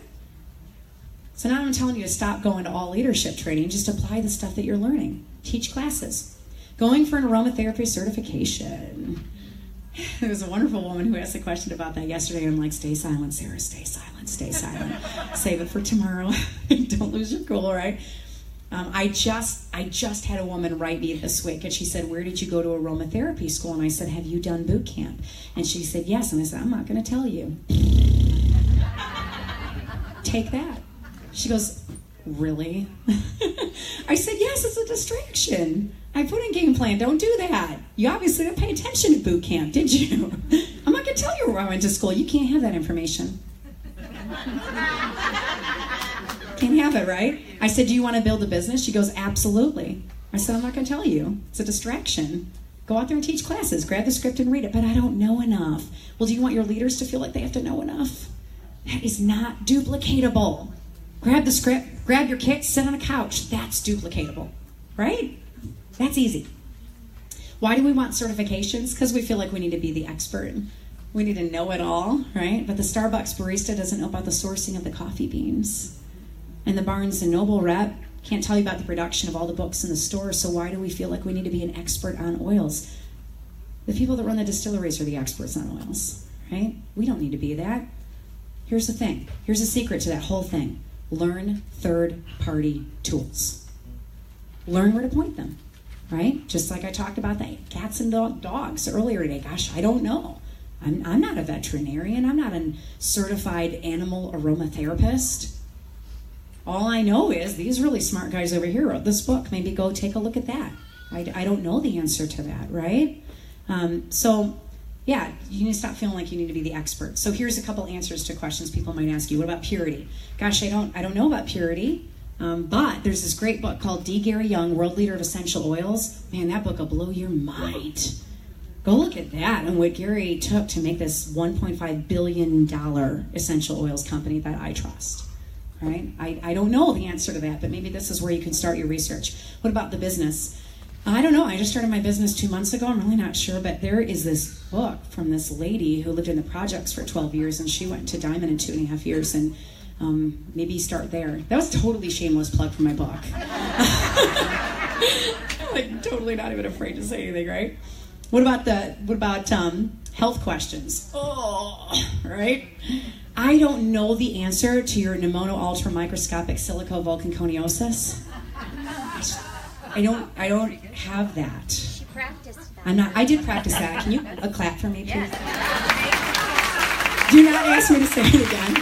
So now I'm telling you to stop going to all leadership training. Just apply the stuff that you're learning. Teach classes. Going for an aromatherapy certification. There was a wonderful woman who asked a question about that yesterday. I'm like, stay silent, Sarah. Stay silent. Stay silent. Save it for tomorrow. Don't lose your cool, right? I just had a woman write me this week, and she said, where did you go to aromatherapy school? And I said, have you done boot camp? And she said, yes. And I said, I'm not going to tell you. Take that. She goes, really? I said, yes, it's a distraction. I put in game plan. Don't do that. You obviously didn't pay attention to boot camp, did you? I'm not going to tell you where I went to school. You can't have that information. Can't have it, right? I said, do you want to build a business? She goes, absolutely. I said, I'm not going to tell you. It's a distraction. Go out there and teach classes. Grab the script and read it. But I don't know enough. Well, do you want your leaders to feel like they have to know enough? That is not duplicatable. Grab the script, grab your kit, sit on a couch. That's duplicatable, right? That's easy. Why do we want certifications? Because we feel like we need to be the expert. We need to know it all, right? But the Starbucks barista doesn't know about the sourcing of the coffee beans. And the Barnes & Noble rep can't tell you about the production of all the books in the store. So why do we feel like we need to be an expert on oils? The people that run the distilleries are the experts on oils, right? We don't need to be that. Here's the thing. Here's a secret to that whole thing. Learn third-party tools. Learn where to point them, right? Just like I talked about the cats and dogs earlier today. Gosh, I don't know. I'm not a veterinarian. I'm not a certified animal aromatherapist. All I know is these really smart guys over here wrote this book. Maybe go take a look at that. I don't know the answer to that, right? Yeah, you need to stop feeling like you need to be the expert. So here's a couple answers to questions people might ask you. What about purity? Gosh, I don't know about purity, but there's this great book called D. Gary Young, World Leader of Essential Oils. Man, that book will blow your mind. Go look at that and what Gary took to make this $1.5 billion essential oils company that I trust. Right? I don't know the answer to that, but maybe this is where you can start your research. What about the business? I don't know. I just started my business 2 months ago. I'm really not sure, but there is this book from this lady who lived in the projects for 12 years, and she went to Diamond in 2.5 years, and maybe start there. That was a totally shameless plug for my book. Like, totally not even afraid to say anything, right? What about Health questions. Oh, right? I don't know the answer to your pneumono-ultramicroscopic silico-vulcanconiosis. I don't have that. She practiced that. I did practice that. Can you clap for me, please? Yes. Do not ask me to say it again.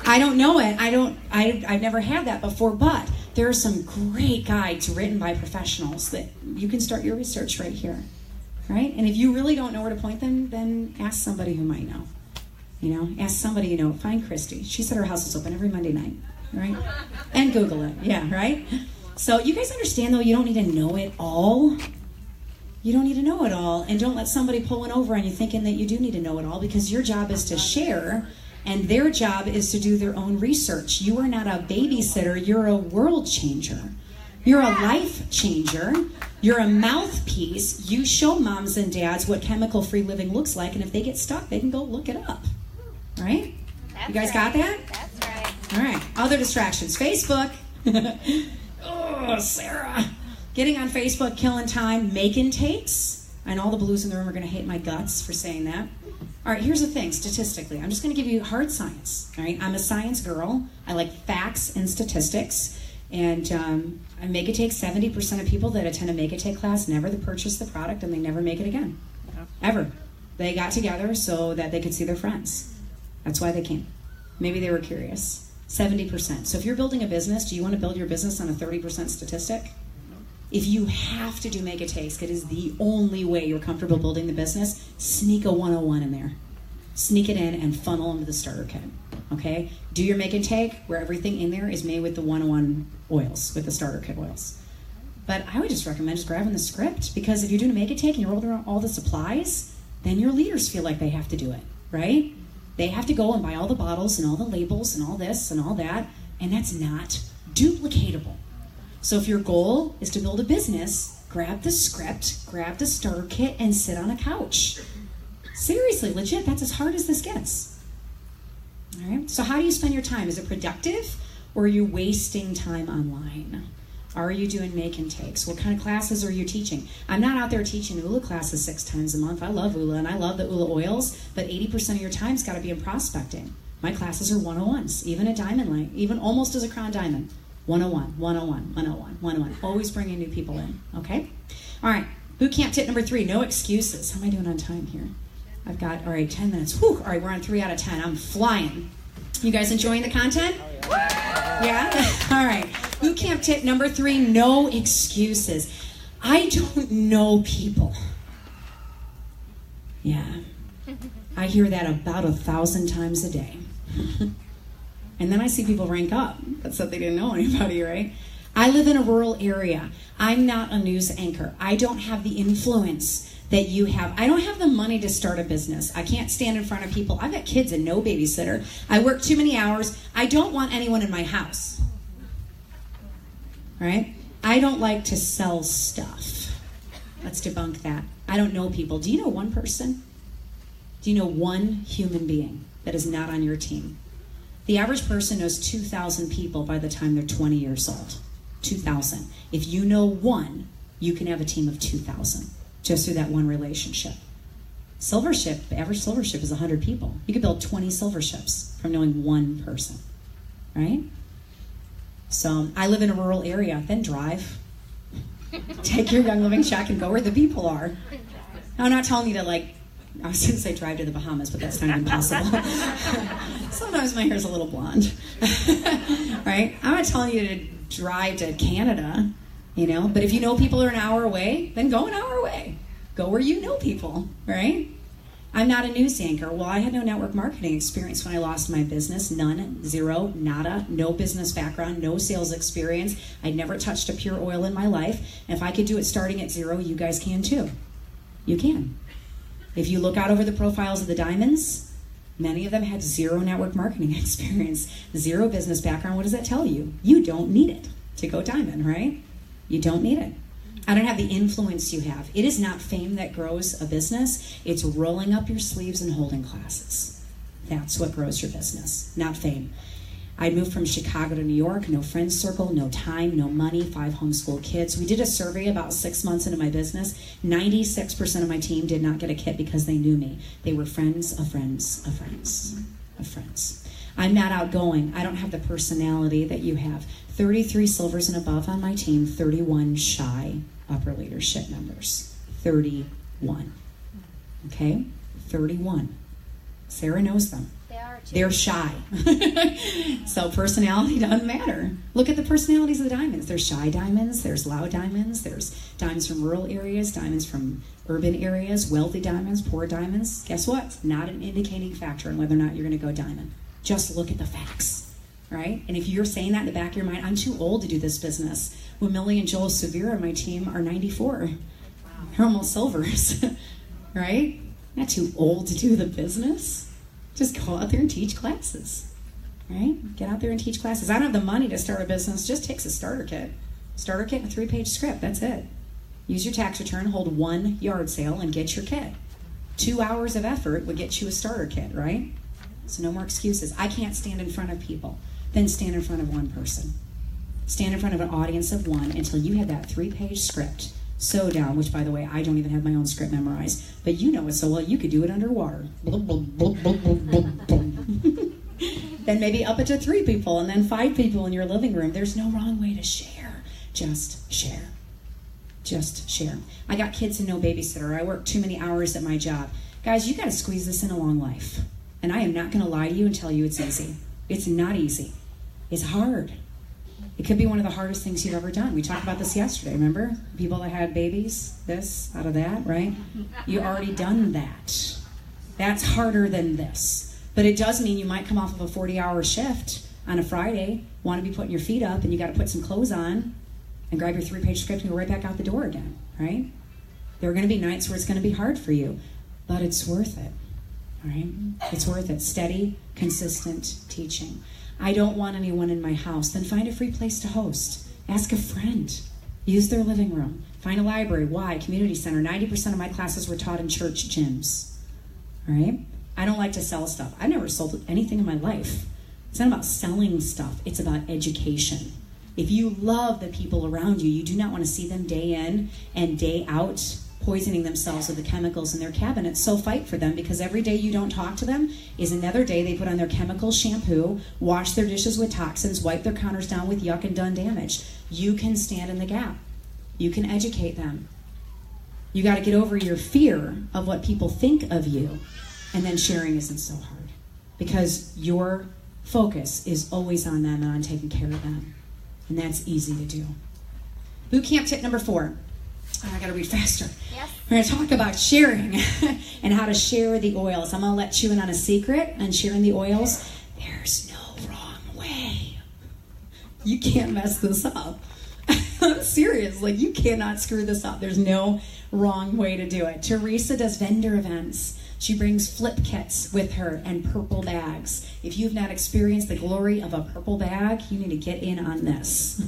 I don't know it. I've never had that before, but there are some great guides written by professionals that you can start your research right here, right? And if you really don't know where to point them, then ask somebody who might know. Ask somebody you know. Find Christy. She said her house is open every Monday night, right? And Google it, yeah, right? So you guys understand, though, you don't need to know it all. You don't need to know it all, and don't let somebody pull one over on you thinking that you do need to know it all, because your job is to share, and their job is to do their own research. You are not a babysitter, you're a world changer. You're a life changer. You're a mouthpiece. You show moms and dads what chemical-free living looks like, and if they get stuck, they can go look it up. Right? You guys got that? That's right. All right. Other distractions. Facebook. Oh, Sarah. Getting on Facebook, killing time, making takes. And all the blues in the room are going to hate my guts for saying that. All right, here's the thing, statistically. I'm just going to give you hard science. All right, I'm a science girl. I like facts and statistics. And I make it take 70% of people that attend a make it take class never purchase the product, and they never make it again. Ever. They got together so that they could see their friends. That's why they came. Maybe they were curious. 70%. So if you're building a business, do you want to build your business on a 30% statistic? If you have to do make it takes, it is the only way you're comfortable building the business, sneak a 101 in there. Sneak it in and funnel into the starter kit. Okay? Do your make and take where everything in there is made with the 101 oils, with the starter kit oils. But I would just recommend just grabbing the script, because if you're doing a make and take and you're ordering all the supplies, then your leaders feel like they have to do it, right? They have to go and buy all the bottles and all the labels and all this and all that, and that's not duplicatable. So if your goal is to build a business, grab the script, grab the starter kit, and sit on a couch. Seriously, legit, that's as hard as this gets. All right, so how do you spend your time? Is it productive, or are you wasting time online? Are you doing make and takes? What kind of classes are you teaching? I'm not out there teaching ULA classes 6 times a month. I love ULA, and I love the ULA oils, but 80% of your time's got to be in prospecting. My classes are 101s, even at Diamond Light, even almost as a Crown Diamond. 101, 101, 101, 101. Always bringing new people in, okay? All right, boot camp tip number 3, no excuses. How am I doing on time here? I've got, all right, 10 minutes. Whew, all right, we're on 3 out of 10. I'm flying. You guys enjoying the content? Yeah? All right. Boot camp tip number 3, no excuses. I don't know people. Yeah. I hear that about 1,000 times a day. And then I see people rank up. That's that they didn't know anybody, right? I live in a rural area. I'm not a news anchor. I don't have the influence that you have. I don't have the money to start a business. I can't stand in front of people. I've got kids and no babysitter. I work too many hours. I don't want anyone in my house. Right? I don't like to sell stuff. Let's debunk that. I don't know people. Do you know one person? Do you know one human being that is not on your team? The average person knows 2,000 people by the time they're 20 years old. 2,000. If you know one, you can have a team of 2,000 just through that one relationship. Silver ship, the average silver ship is 100 people. You could build 20 silver ships from knowing one person, right? So I live in a rural area, then drive. Take your Young Living check and go where the people are. Now, I'm not telling you to I was going to say drive to the Bahamas, but that's kind of impossible. Sometimes my hair's a little blonde. Right? I'm not telling you to drive to Canada, but if you know people are an hour away, then go an hour away. Go where you know people, right? I'm not a news anchor. Well, I had no network marketing experience when I lost my business. None, zero, nada, no business background, no sales experience. I'd never touched a pure oil in my life. And if I could do it starting at 0, you guys can too. You can. If you look out over the profiles of the diamonds, many of them had 0 network marketing experience, 0 business background. What does that tell you? You don't need it to go diamond, right? You don't need it. I don't have the influence you have. It is not fame that grows a business. It's rolling up your sleeves and holding classes. That's what grows your business, not fame. I'd moved from Chicago to New York, no friends circle, no time, no money, 5 homeschool kids. We did a survey about 6 months into my business. 96% of my team did not get a kit because they knew me. They were friends of friends of friends of friends. I'm not outgoing. I don't have the personality that you have. 33 silvers and above on my team, 31 shy upper leadership members. 31. Okay? 31. Sarah knows them. They're shy. So personality doesn't matter. Look at the personalities of the diamonds. There's shy diamonds, there's loud diamonds, there's diamonds from rural areas, diamonds from urban areas, wealthy diamonds, poor diamonds. Guess what? It's not an indicating factor on whether or not you're going to go diamond. Just look at the facts, right? And if you're saying that in the back of your mind, I'm too old to do this business. Well, Millie and Joel Severe on my team are 94. Wow. They're almost silvers, right? Not too old to do the business. Just go out there and teach classes, right? Get out there and teach classes. I don't have the money to start a business. Just takes a starter kit. Starter kit and a 3-page script. That's it. Use your tax return, hold 1 yard sale, and get your kit. 2 hours of effort would get you a starter kit, right? So no more excuses. I can't stand in front of people. Then stand in front of one person. Stand in front of an audience of 1 until you have that 3-page script so down, which, by the way, I don't even have my own script memorized, but you know it so well, you could do it underwater. Then maybe up it to 3 people, and then 5 people in your living room. There's no wrong way to share. Just share. Just share. I got kids and no babysitter. I work too many hours at my job. Guys, you got to squeeze this in a long life. And I am not going to lie to you and tell you it's easy. It's not easy. It's hard. It could be one of the hardest things you've ever done. We talked about this yesterday, remember? People that had babies, this, out of that, right? You already done that. That's harder than this. But it does mean you might come off of a 40-hour shift on a Friday, want to be putting your feet up, and you got to put some clothes on and grab your 3-page script and go right back out the door again, right? There are going to be nights where it's going to be hard for you, but it's worth it, all right? It's worth it. Steady, consistent teaching. I don't want anyone in my house. Then find a free place to host. Ask a friend. Use their living room. Find a library. Why? Community center. 90% of my classes were taught in church gyms. All right? I don't like to sell stuff. I've never sold anything in my life. It's not about selling stuff. It's about education. If you love the people around you, you do not want to see them day in and day out poisoning themselves with the chemicals in their cabinets. So fight for them, because every day you don't talk to them is another day they put on their chemical shampoo, wash their dishes with toxins, wipe their counters down with yuck, and done damage. You can stand in the gap. You can educate them. You got to get over your fear of what people think of you, and then sharing isn't so hard, because your focus is always on them and on taking care of them, and that's easy to do. Boot camp tip number 4. I gotta read faster. Yes. We're gonna talk about sharing and how to share the oils. I'm gonna let you in on a secret on sharing the oils. There's no wrong way. You can't mess this up. I'm serious. Like, you cannot screw this up. There's no wrong way to do it. Teresa does vendor events. She brings flip kits with her and purple bags. If you've not experienced the glory of a purple bag, you need to get in on this.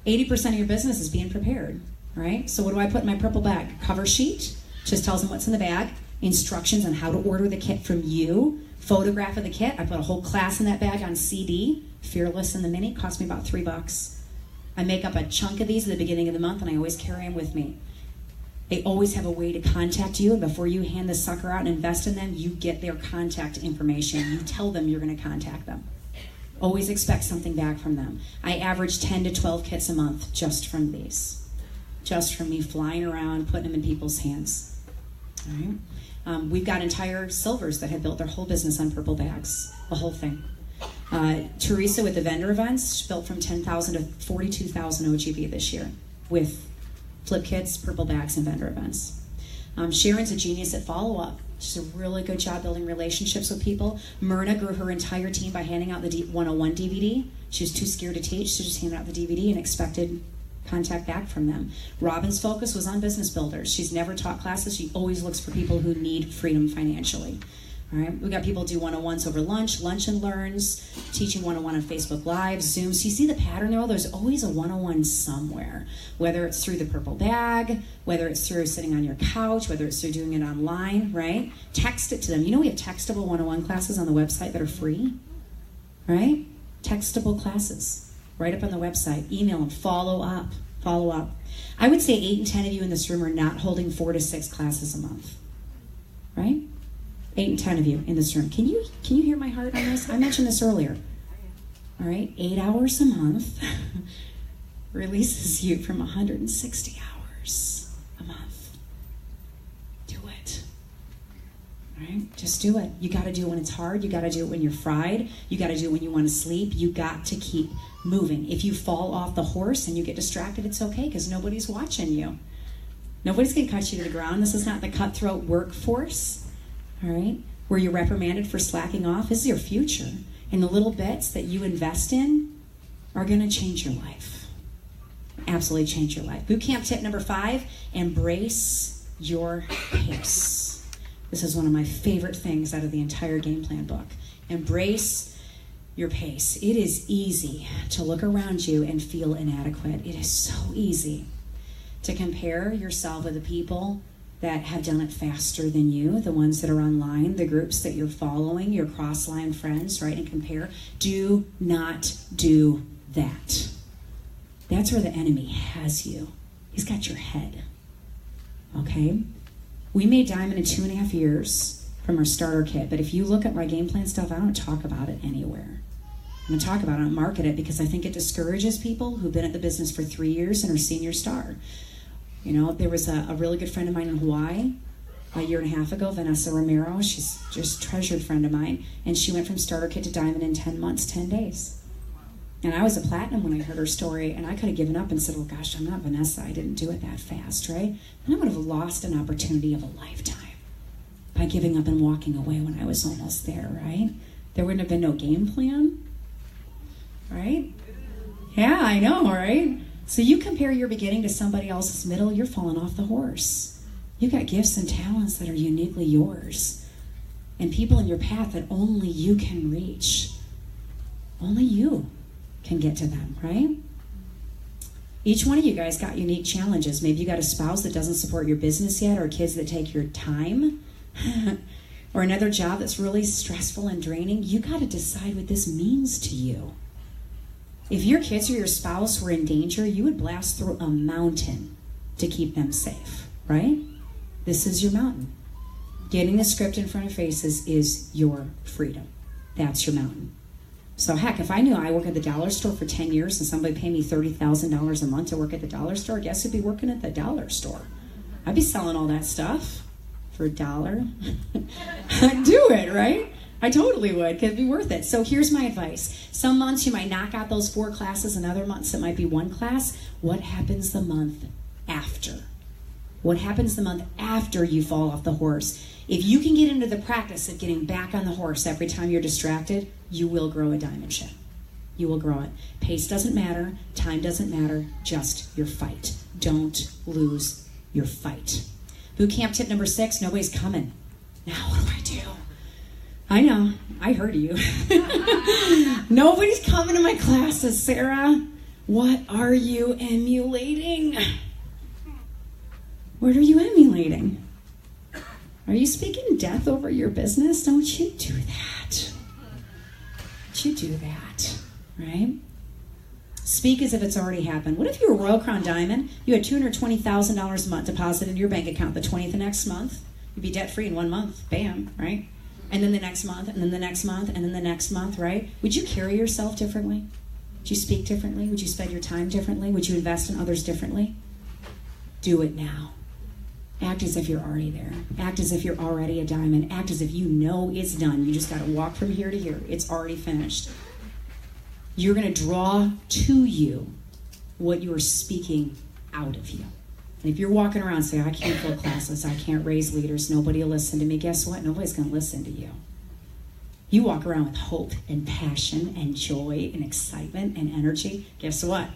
80% of your business is being prepared. Right? So what do I put in my purple bag? Cover sheet, just tells them what's in the bag, instructions on how to order the kit from you, photograph of the kit. I put a whole class in that bag on CD, Fearless in the Mini, cost me about $3. I make up a chunk of these at the beginning of the month, and I always carry them with me. They always have a way to contact you, and before you hand the sucker out and invest in them, you get their contact information. You tell them you're going to contact them. Always expect something back from them. I average 10 to 12 kits a month just from these. Just from me flying around, putting them in people's hands. All right. We've got entire silvers that have built their whole business on purple bags, the whole thing. Teresa with the vendor events, she built from 10,000 to 42,000 OGB this year with flip kits, purple bags, and vendor events. Sharon's a genius at follow-up. She's a really good job building relationships with people. Myrna grew her entire team by handing out the 101 DVD. She was too scared to teach, so just handed out the DVD and expected contact back from them. Robin's focus was on business builders. She's never taught classes. She always looks for people who need freedom financially. All right, we got people do 101s over lunch and learns, teaching 101 on Facebook Live, Zoom. So you see the pattern there? There's always a 101 somewhere, whether it's through the purple bag, whether it's through sitting on your couch, whether it's through doing it online, right? Text it to them. You know we have textable 101 classes on the website that are free, right? textable classes right up on the website. Email them, follow up. I would say 8 and 10 of you in this room are not holding 4 to 6 classes a month, right? 8 and 10 of you in this room. Can you hear my heart on this? I mentioned this earlier. All right, 8 hours a month releases you from 160 hours a month. Do it. All right, just do it. You got to do it when it's hard. You got to do it when you're fried. You got to do it when you want to sleep. You got to keep moving. If you fall off the horse and you get distracted, it's okay because nobody's watching you. Nobody's going to cut you to the ground. This is not the cutthroat workforce, all right, where you're reprimanded for slacking off. This is your future. And the little bits that you invest in are going to change your life. Absolutely change your life. Boot camp tip number 5, embrace your pace. This is one of my favorite things out of the entire game plan book. Embrace your pace. It is easy to look around you and feel inadequate. It is so easy to compare yourself with the people that have done it faster than you, the ones that are online, the groups that you're following, your cross-line friends, right, and compare. Do not do that. That's where the enemy has you. He's got your head, okay? We made Diamond in 2.5 years from our starter kit, but if you look at my game plan stuff, I don't talk about it anywhere. I'm going to talk about it, I don't market it, because I think it discourages people who've been at the business for 3 years and are senior star. You know, there was a really good friend of mine in Hawaii a year and a half ago, Vanessa Romero. She's just a treasured friend of mine, and she went from starter kit to Diamond in 10 months, 10 days. And I was a platinum when I heard her story, and I could have given up and said, well, gosh, I'm not Vanessa. I didn't do it that fast, right? And I would have lost an opportunity of a lifetime by giving up and walking away when I was almost there, right? There wouldn't have been no game plan, right? Yeah, I know, right? So you compare your beginning to somebody else's middle, you're falling off the horse. You've got gifts and talents that are uniquely yours, and people in your path that only you can reach. Only you can get to them, right? Each one of you guys got unique challenges. Maybe you got a spouse that doesn't support your business yet, or kids that take your time, or another job that's really stressful and draining. You got to decide what this means to you. If your kids or your spouse were in danger, you would blast through a mountain to keep them safe, right? This is your mountain. Getting the script in front of faces is your freedom. That's your mountain. So heck, if I knew I work at the dollar store for 10 years and somebody paid me $30,000 a month to work at the dollar store, guess who'd be working at the dollar store? I'd be selling all that stuff for $1. I'd do it, right? I totally would, because it'd be worth it. So here's my advice. Some months you might knock out those 4 classes, and other months it might be 1 class. What happens the month after? What happens the month after you fall off the horse? If you can get into the practice of getting back on the horse every time you're distracted, you will grow a diamond ship. You will grow it. Pace doesn't matter. Time doesn't matter. Just your fight. Don't lose your fight. Boot camp tip number 6, nobody's coming. Now what do I do? I know, I heard you. Nobody's coming to my classes, Sarah. What are you emulating? What are you emulating? Are you speaking death over your business? Don't you do that. Don't you do that, right? Speak as if it's already happened. What if you were Royal Crown Diamond? You had $220,000 a month deposited in your bank account the 20th of next month. You'd be debt-free in 1 month. Bam, right? And then the next month, and then the next month, and then the next month, right? Would you carry yourself differently? Would you speak differently? Would you spend your time differently? Would you invest in others differently? Do it now. Act as if you're already there. Act as if you're already a diamond. Act as if you know it's done. You just got to walk from here to here. It's already finished. You're going to draw to you what you are speaking out of you. And if you're walking around saying, I can't fill classes, I can't raise leaders, nobody will listen to me, guess what? Nobody's going to listen to you. You walk around with hope and passion and joy and excitement and energy, guess what?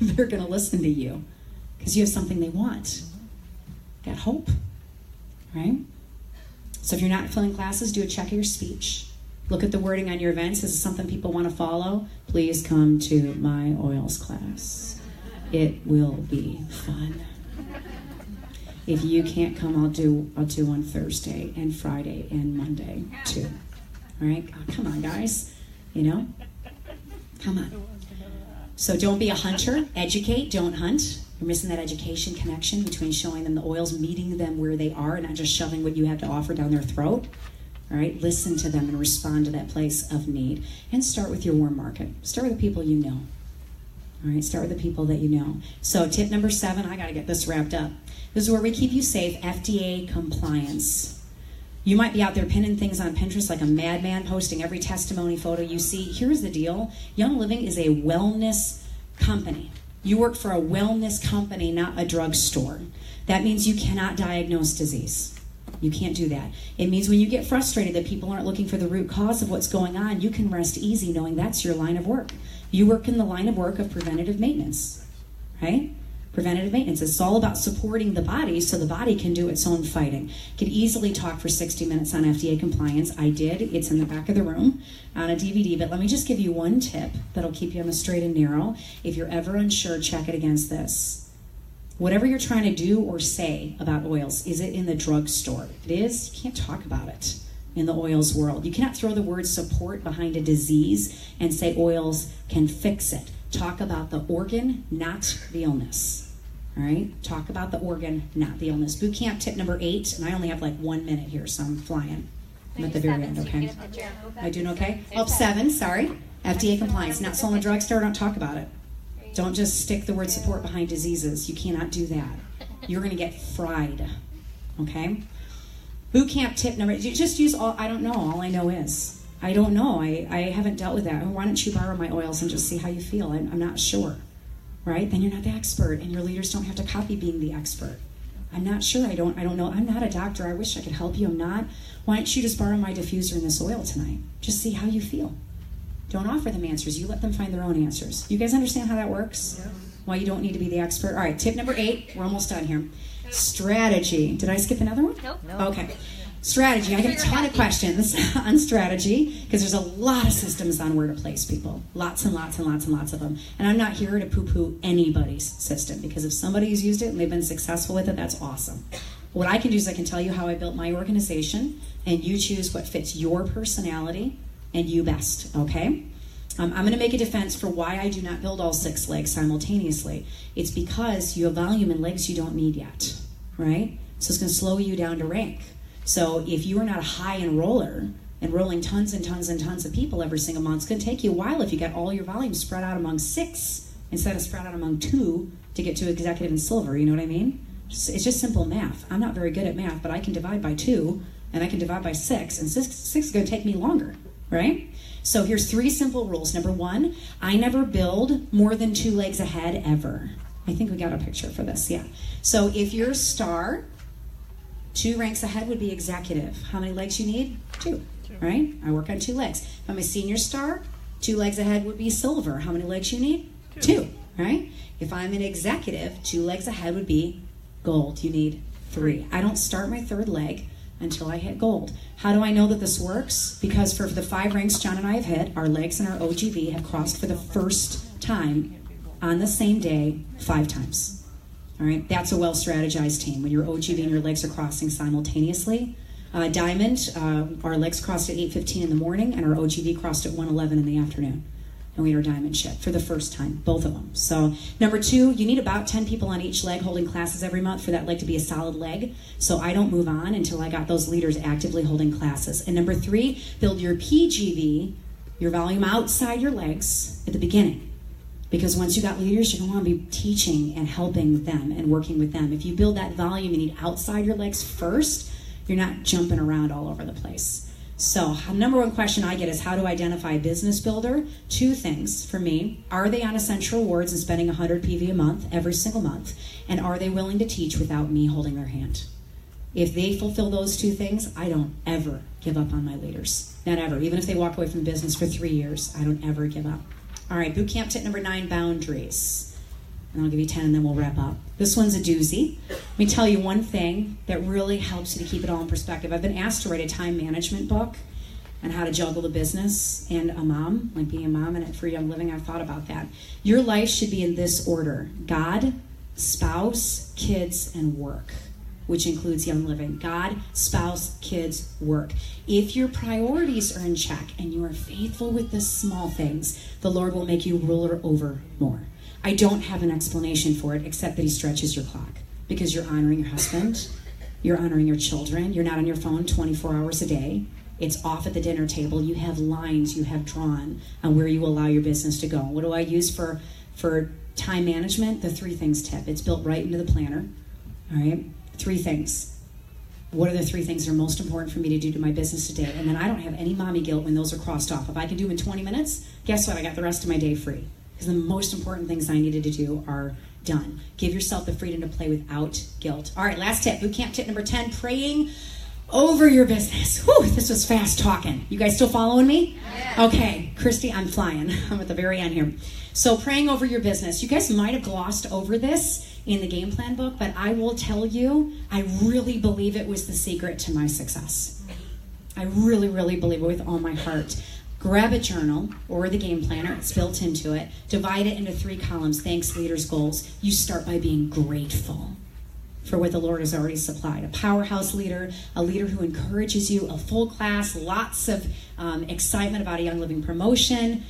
They're going to listen to you because you have something they want. Got hope, right? So if you're not filling classes, do a check of your speech. Look at the wording on your events. Is it something people want to follow? Please come to my oils class. It will be fun. If you can't come, I'll do on Thursday and Friday and Monday too. All right? Oh, come on, guys. You know? Come on. So don't be a hunter. Educate, don't hunt. You're missing that education connection between showing them the oils, meeting them where they are, not just shoving what you have to offer down their throat. All right? Listen to them and respond to that place of need. And start with your warm market. Start with the people you know. All right? Start with the people that you know. So tip number 7, I got to get this wrapped up. This is where we keep you safe, FDA compliance. You might be out there pinning things on Pinterest like a madman, posting every testimony photo you see. Here's the deal. Young Living is a wellness company. You work for a wellness company, not a drugstore. That means you cannot diagnose disease. You can't do that. It means when you get frustrated that people aren't looking for the root cause of what's going on, you can rest easy knowing that's your line of work. You work in the line of work of preventative maintenance, right? Preventative maintenance. It's all about supporting the body so the body can do its own fighting. Could easily talk for 60 minutes on FDA compliance. I did. It's in the back of the room on a DVD. But let me just give you one tip that'll keep you on the straight and narrow. If you're ever unsure, check it against this. Whatever you're trying to do or say about oils, is it in the drugstore? If it is, you can't talk about it in the oils world. You cannot throw the word support behind a disease and say oils can fix it. Talk about the organ, not the illness. All right? Talk about the organ, not the illness. Boot camp tip number 8, and I only have like 1 minute here, so I'm flying. I'm at the very end, okay? I doing okay? Oh, 7, sorry. FDA compliance. Not sold in a drugstore, don't talk about it. Don't just stick the word support behind diseases. You cannot do that. You're going to get fried, okay? Boot camp tip number, just use all, I don't know, all I know is. I don't know, I haven't dealt with that. Why don't you borrow my oils and just see how you feel? I'm not sure. Right? Then you're not the expert, and your leaders don't have to copy being the expert. I'm not sure. I don't know. I'm not a doctor. I wish I could help you. I'm not. Why don't you just borrow my diffuser and this oil tonight? Just see how you feel. Don't offer them answers. You let them find their own answers. You guys understand how that works? Yeah. Why you don't need to be the expert? All right, tip number 8. We're almost done here. Strategy. Did I skip another one? Nope. Okay. Strategy. I get a ton of questions on strategy because there's a lot of systems on where to place people. Lots and lots and lots and lots of them. And I'm not here to poo-poo anybody's system because if somebody's used it and they've been successful with it, that's awesome. What I can do is I can tell you how I built my organization and you choose what fits your personality and you best, okay? I'm going to make a defense for why I do not build all 6 legs simultaneously. It's because you have volume in legs you don't need yet, right? So it's going to slow you down to rank. So if you are not a high enroller, enrolling tons and tons and tons of people every single month, it's going to take you a while if you get all your volume spread out among 6 instead of spread out among 2 to get to executive and silver. You know what I mean? It's just simple math. I'm not very good at math, but I can divide by 2 and I can divide by 6, and 6 is going to take me longer, right? So here's 3 simple rules. Number 1, I never build more than 2 legs ahead ever. I think we got a picture for this, yeah. So if you're a star, 2 ranks ahead would be executive. How many legs you need? 2, right? I work on 2 legs. If I'm a senior star, 2 legs ahead would be silver. How many legs you need? 2, right? If I'm an executive, 2 legs ahead would be gold. You need 3. I don't start my 3rd leg until I hit gold. How do I know that this works? Because for the 5 ranks John and I have hit, our legs and our OGV have crossed for the first time on the same day 5 times. All right, that's a well-strategized team when your OGV and your legs are crossing simultaneously. Diamond, our legs crossed at 8:15 in the morning, and our OGV crossed at 1:11 in the afternoon. And we had our diamond ship for the first time, both of them. So number 2, you need about 10 people on each leg holding classes every month for that leg to be a solid leg. So I don't move on until I got those leaders actively holding classes. And number 3, build your PGV, your volume outside your legs at the beginning. Because once you got leaders, you're going to want to be teaching and helping them and working with them. If you build that volume, you need outside your legs first. You're not jumping around all over the place. So number 1 question I get is how to identify a business builder. 2 things for me. Are they on Essential Rewards and spending 100 PV a month, every single month? And are they willing to teach without me holding their hand? If they fulfill those 2 things, I don't ever give up on my leaders. Not ever. Even if they walk away from the business for 3 years, I don't ever give up. All right, boot camp tip number 9, boundaries. And I'll give you 10 and then we'll wrap up. This one's a doozy. Let me tell you one thing that really helps you to keep it all in perspective. I've been asked to write a time management book on how to juggle the business and a mom, like being a mom and for Young Living. I've thought about that. Your life should be in this order: God, spouse, kids, and work. which includes Young Living. God, spouse, kids, work. If your priorities are in check and you are faithful with the small things, the Lord will make you ruler over more. I don't have an explanation for it except that he stretches your clock because you're honoring your husband, you're honoring your children, you're not on your phone 24 hours a day. It's off at the dinner table. You have lines you have drawn on where you allow your business to go. What do I use for time management? The 3 things tip. It's built right into the planner. All right? 3 things. What are the 3 things that are most important for me to do to my business today? And then I don't have any mommy guilt when those are crossed off. If I can do them in 20 minutes, guess what? I got the rest of my day free. Because the most important things I needed to do are done. Give yourself the freedom to play without guilt. All right, last tip. Boot camp tip number 10, praying over your business. Whew, this was fast talking. You guys still following me? Yeah. Okay, Christy, I'm flying. I'm at the very end here. So praying over your business. You guys might have glossed over this in the game plan book, but I will tell you, I really believe it was the secret to my success. I really, really believe it with all my heart. Grab a journal or the game planner, it's built into it. Divide it into 3 columns, thanks, leaders, goals. You start by being grateful for what the Lord has already supplied. A powerhouse leader, a leader who encourages you, a full class, lots of excitement about a Young Living promotion.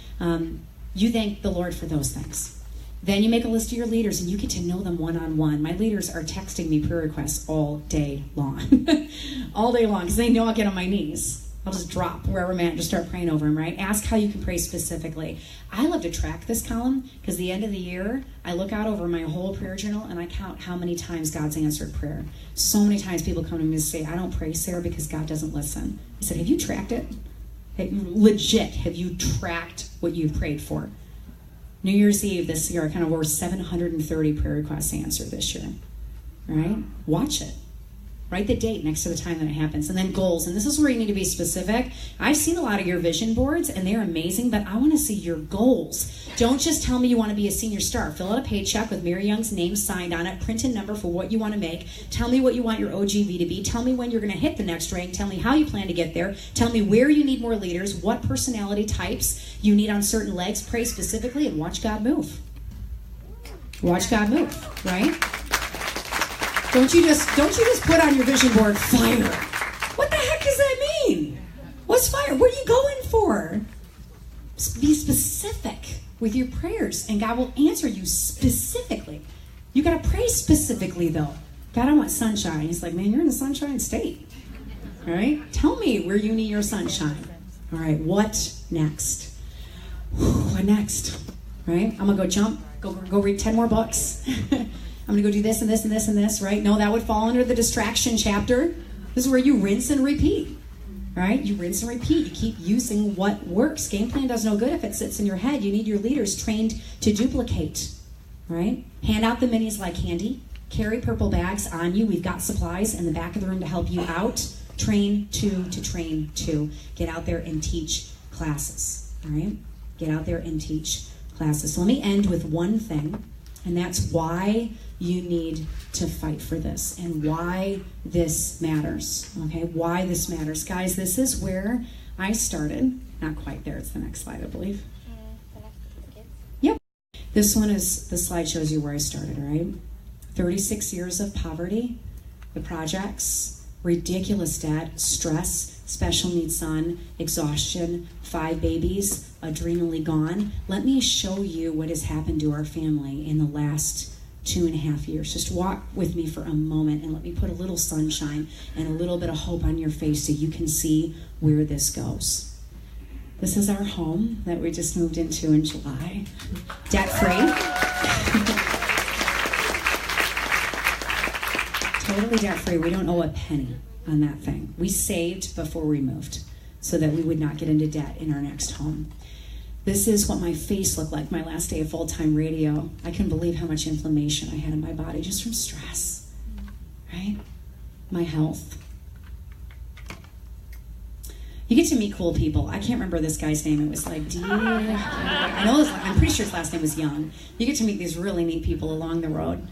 You thank the Lord for those things. Then you make a list of your leaders and you get to know them one-on-one. My leaders are texting me prayer requests all day long. All day long, because they know I'll get on my knees. I'll just drop wherever I'm at and just start praying over them, right? Ask how you can pray specifically. I love to track this column because at the end of the year, I look out over my whole prayer journal and I count how many times God's answered prayer. So many times people come to me and say, I don't pray, Sarah, because God doesn't listen. I said, have you tracked it? Have you tracked what you've prayed for? New Year's Eve this year, I kind of wore 730 prayer requests answered this year, right? Watch it. Write the date next to the time that it happens. And then goals. And this is where you need to be specific. I've seen a lot of your vision boards, and they're amazing, but I want to see your goals. Don't just tell me you want to be a senior star. Fill out a paycheck with Mary Young's name signed on it. Print a number for what you want to make. Tell me what you want your OGV to be. Tell me when you're going to hit the next rank. Tell me how you plan to get there. Tell me where you need more leaders, what personality types you need on certain legs. Pray specifically and watch God move. Watch God move, right? Don't you just put on your vision board fire. What the heck does that mean? What's fire? What are you going for? Be specific with your prayers, and God will answer you specifically. You got to pray specifically, though. God, I want sunshine. He's like, man, you're in the sunshine state. All right? Tell me where you need your sunshine. All right, what next? What next? Right? I'm going to go jump, go read 10 more books. I'm going to go do this and this and this and this, right? No, that would fall under the distraction chapter. This is where you rinse and repeat, right? You rinse and repeat. You keep using what works. Game plan does no good if it sits in your head. You need your leaders trained to duplicate, right? Hand out the minis like candy. Carry purple bags on you. We've got supplies in the back of the room to help you out. Train to train to. Get out there and teach classes, all right? Get out there and teach classes. So let me end with one thing, and that's why you need to fight for this and why this matters, okay? Why this matters. Guys, this is where I started. Not quite there. It's the next slide, I believe. Yep. This one is, the slide shows you where I started, right? 36 years of poverty, the projects, ridiculous debt, stress, special needs son, exhaustion, 5 babies, adrenally gone. Let me show you what has happened to our family in the last 2.5 years. Just walk with me for a moment and let me put a little sunshine and a little bit of hope on your face so you can see where this goes. This is our home that we just moved into in July. Debt-free. Totally debt-free. We don't owe a penny on that thing. We saved before we moved so that we would not get into debt in our next home. This is what my face looked like my last day of full-time radio. I couldn't believe how much inflammation I had in my body just from stress, right? My health. You get to meet cool people. I can't remember this guy's name. It was like I'm pretty sure his last name was Young. You get to meet these really neat people along the road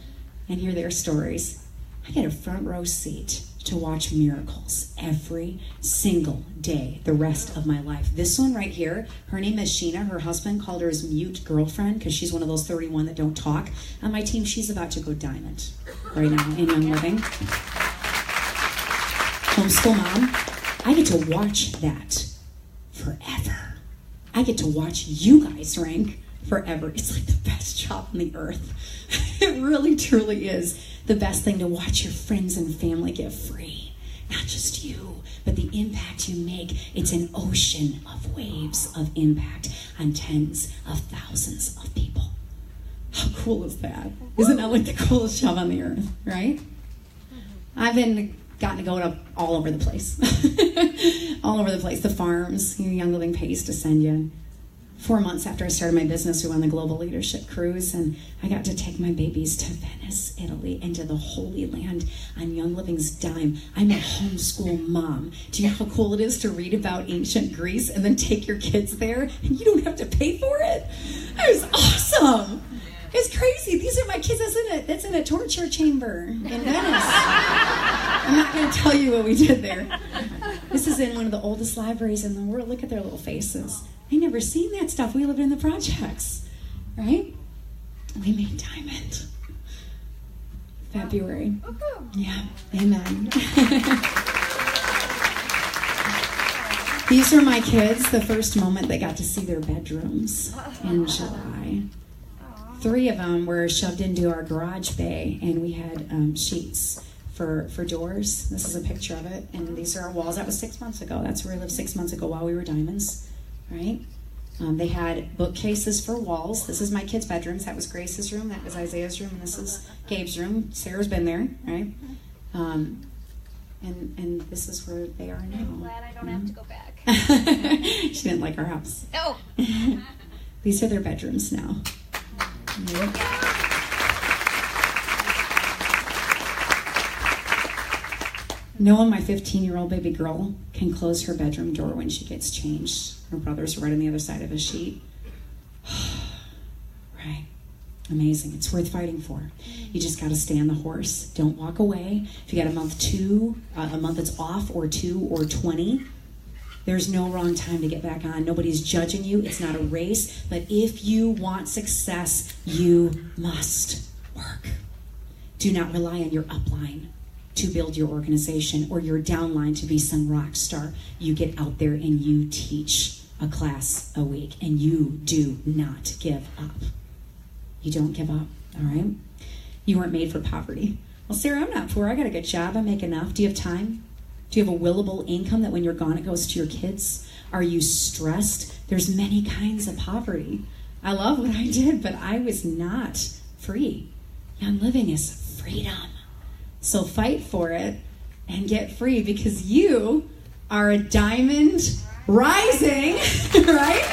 and hear their stories. I get a front row seat to watch miracles every single day the rest of my life. This one right here, her name is Sheena. Her husband called her his mute girlfriend because she's one of those 31 that don't talk. On my team, she's about to go diamond right now in Young Living. homeschool mom, I get to watch that forever. I get to watch you guys rank forever. It's like the best job on the earth. It really, truly is the best thing to watch your friends and family get free. Not just you, but the impact you make. It's an ocean of waves of impact on tens of thousands of people. How cool is that? Isn't that like the coolest job on the earth, right? I've gotten to go to all over the place. All over the place. The farms, Young Living pays to send you. 4 months after I started my business, we went on the Global Leadership Cruise, and I got to take my babies to Venice, Italy, and to the Holy Land on Young Living's dime. I'm a homeschool mom. Do you know how cool it is to read about ancient Greece and then take your kids there, and you don't have to pay for it? It was awesome. It's crazy. These are my kids. That's in a torture chamber in Venice. I'm not going to tell you what we did there. This is in one of the oldest libraries in the world. Look at their little faces. I never seen that stuff. We lived in the projects, right? We made diamond. February. Yeah, amen. These are my kids, the first moment they got to see their bedrooms in July. 3 of them were shoved into our garage bay, and we had sheets for doors. This is a picture of it, and these are our walls. That was 6 months ago. That's where we lived 6 months ago while we were diamonds, right? They had bookcases for walls. This is my kids' bedrooms. That was Grace's room. That was Isaiah's room, and this is Gabe's room. Sarah's been there, right? And this is where they are now. I'm glad I don't have to go back. She didn't like our house. Oh. These are their bedrooms now. Yep. Knowing my 15-year-old baby girl can close her bedroom door when she gets changed. Her brother's right on the other side of a sheet. Right. Amazing. It's worth fighting for. You just got to stay on the horse. Don't walk away. If you got a month that's off, or 2 or 20, there's no wrong time to get back on. Nobody's judging you. It's not a race. But if you want success, you must work. Do not rely on your upline to build your organization or your downline to be some rock star. You get out there and you teach a class a week, and you do not give up. You don't give up, all right? You weren't made for poverty. Well, Sarah, I'm not poor. I got a good job. I make enough. Do you have time? Do you have a willable income that when you're gone, it goes to your kids? Are you stressed? There's many kinds of poverty. I love what I did, but I was not free. Young Living is freedom. So fight for it and get free, because you are a diamond rising, right?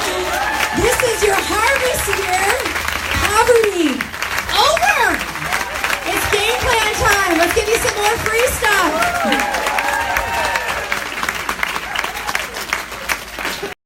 This is your harvest year. Poverty over. It's game plan time. Let's give you some more free stuff.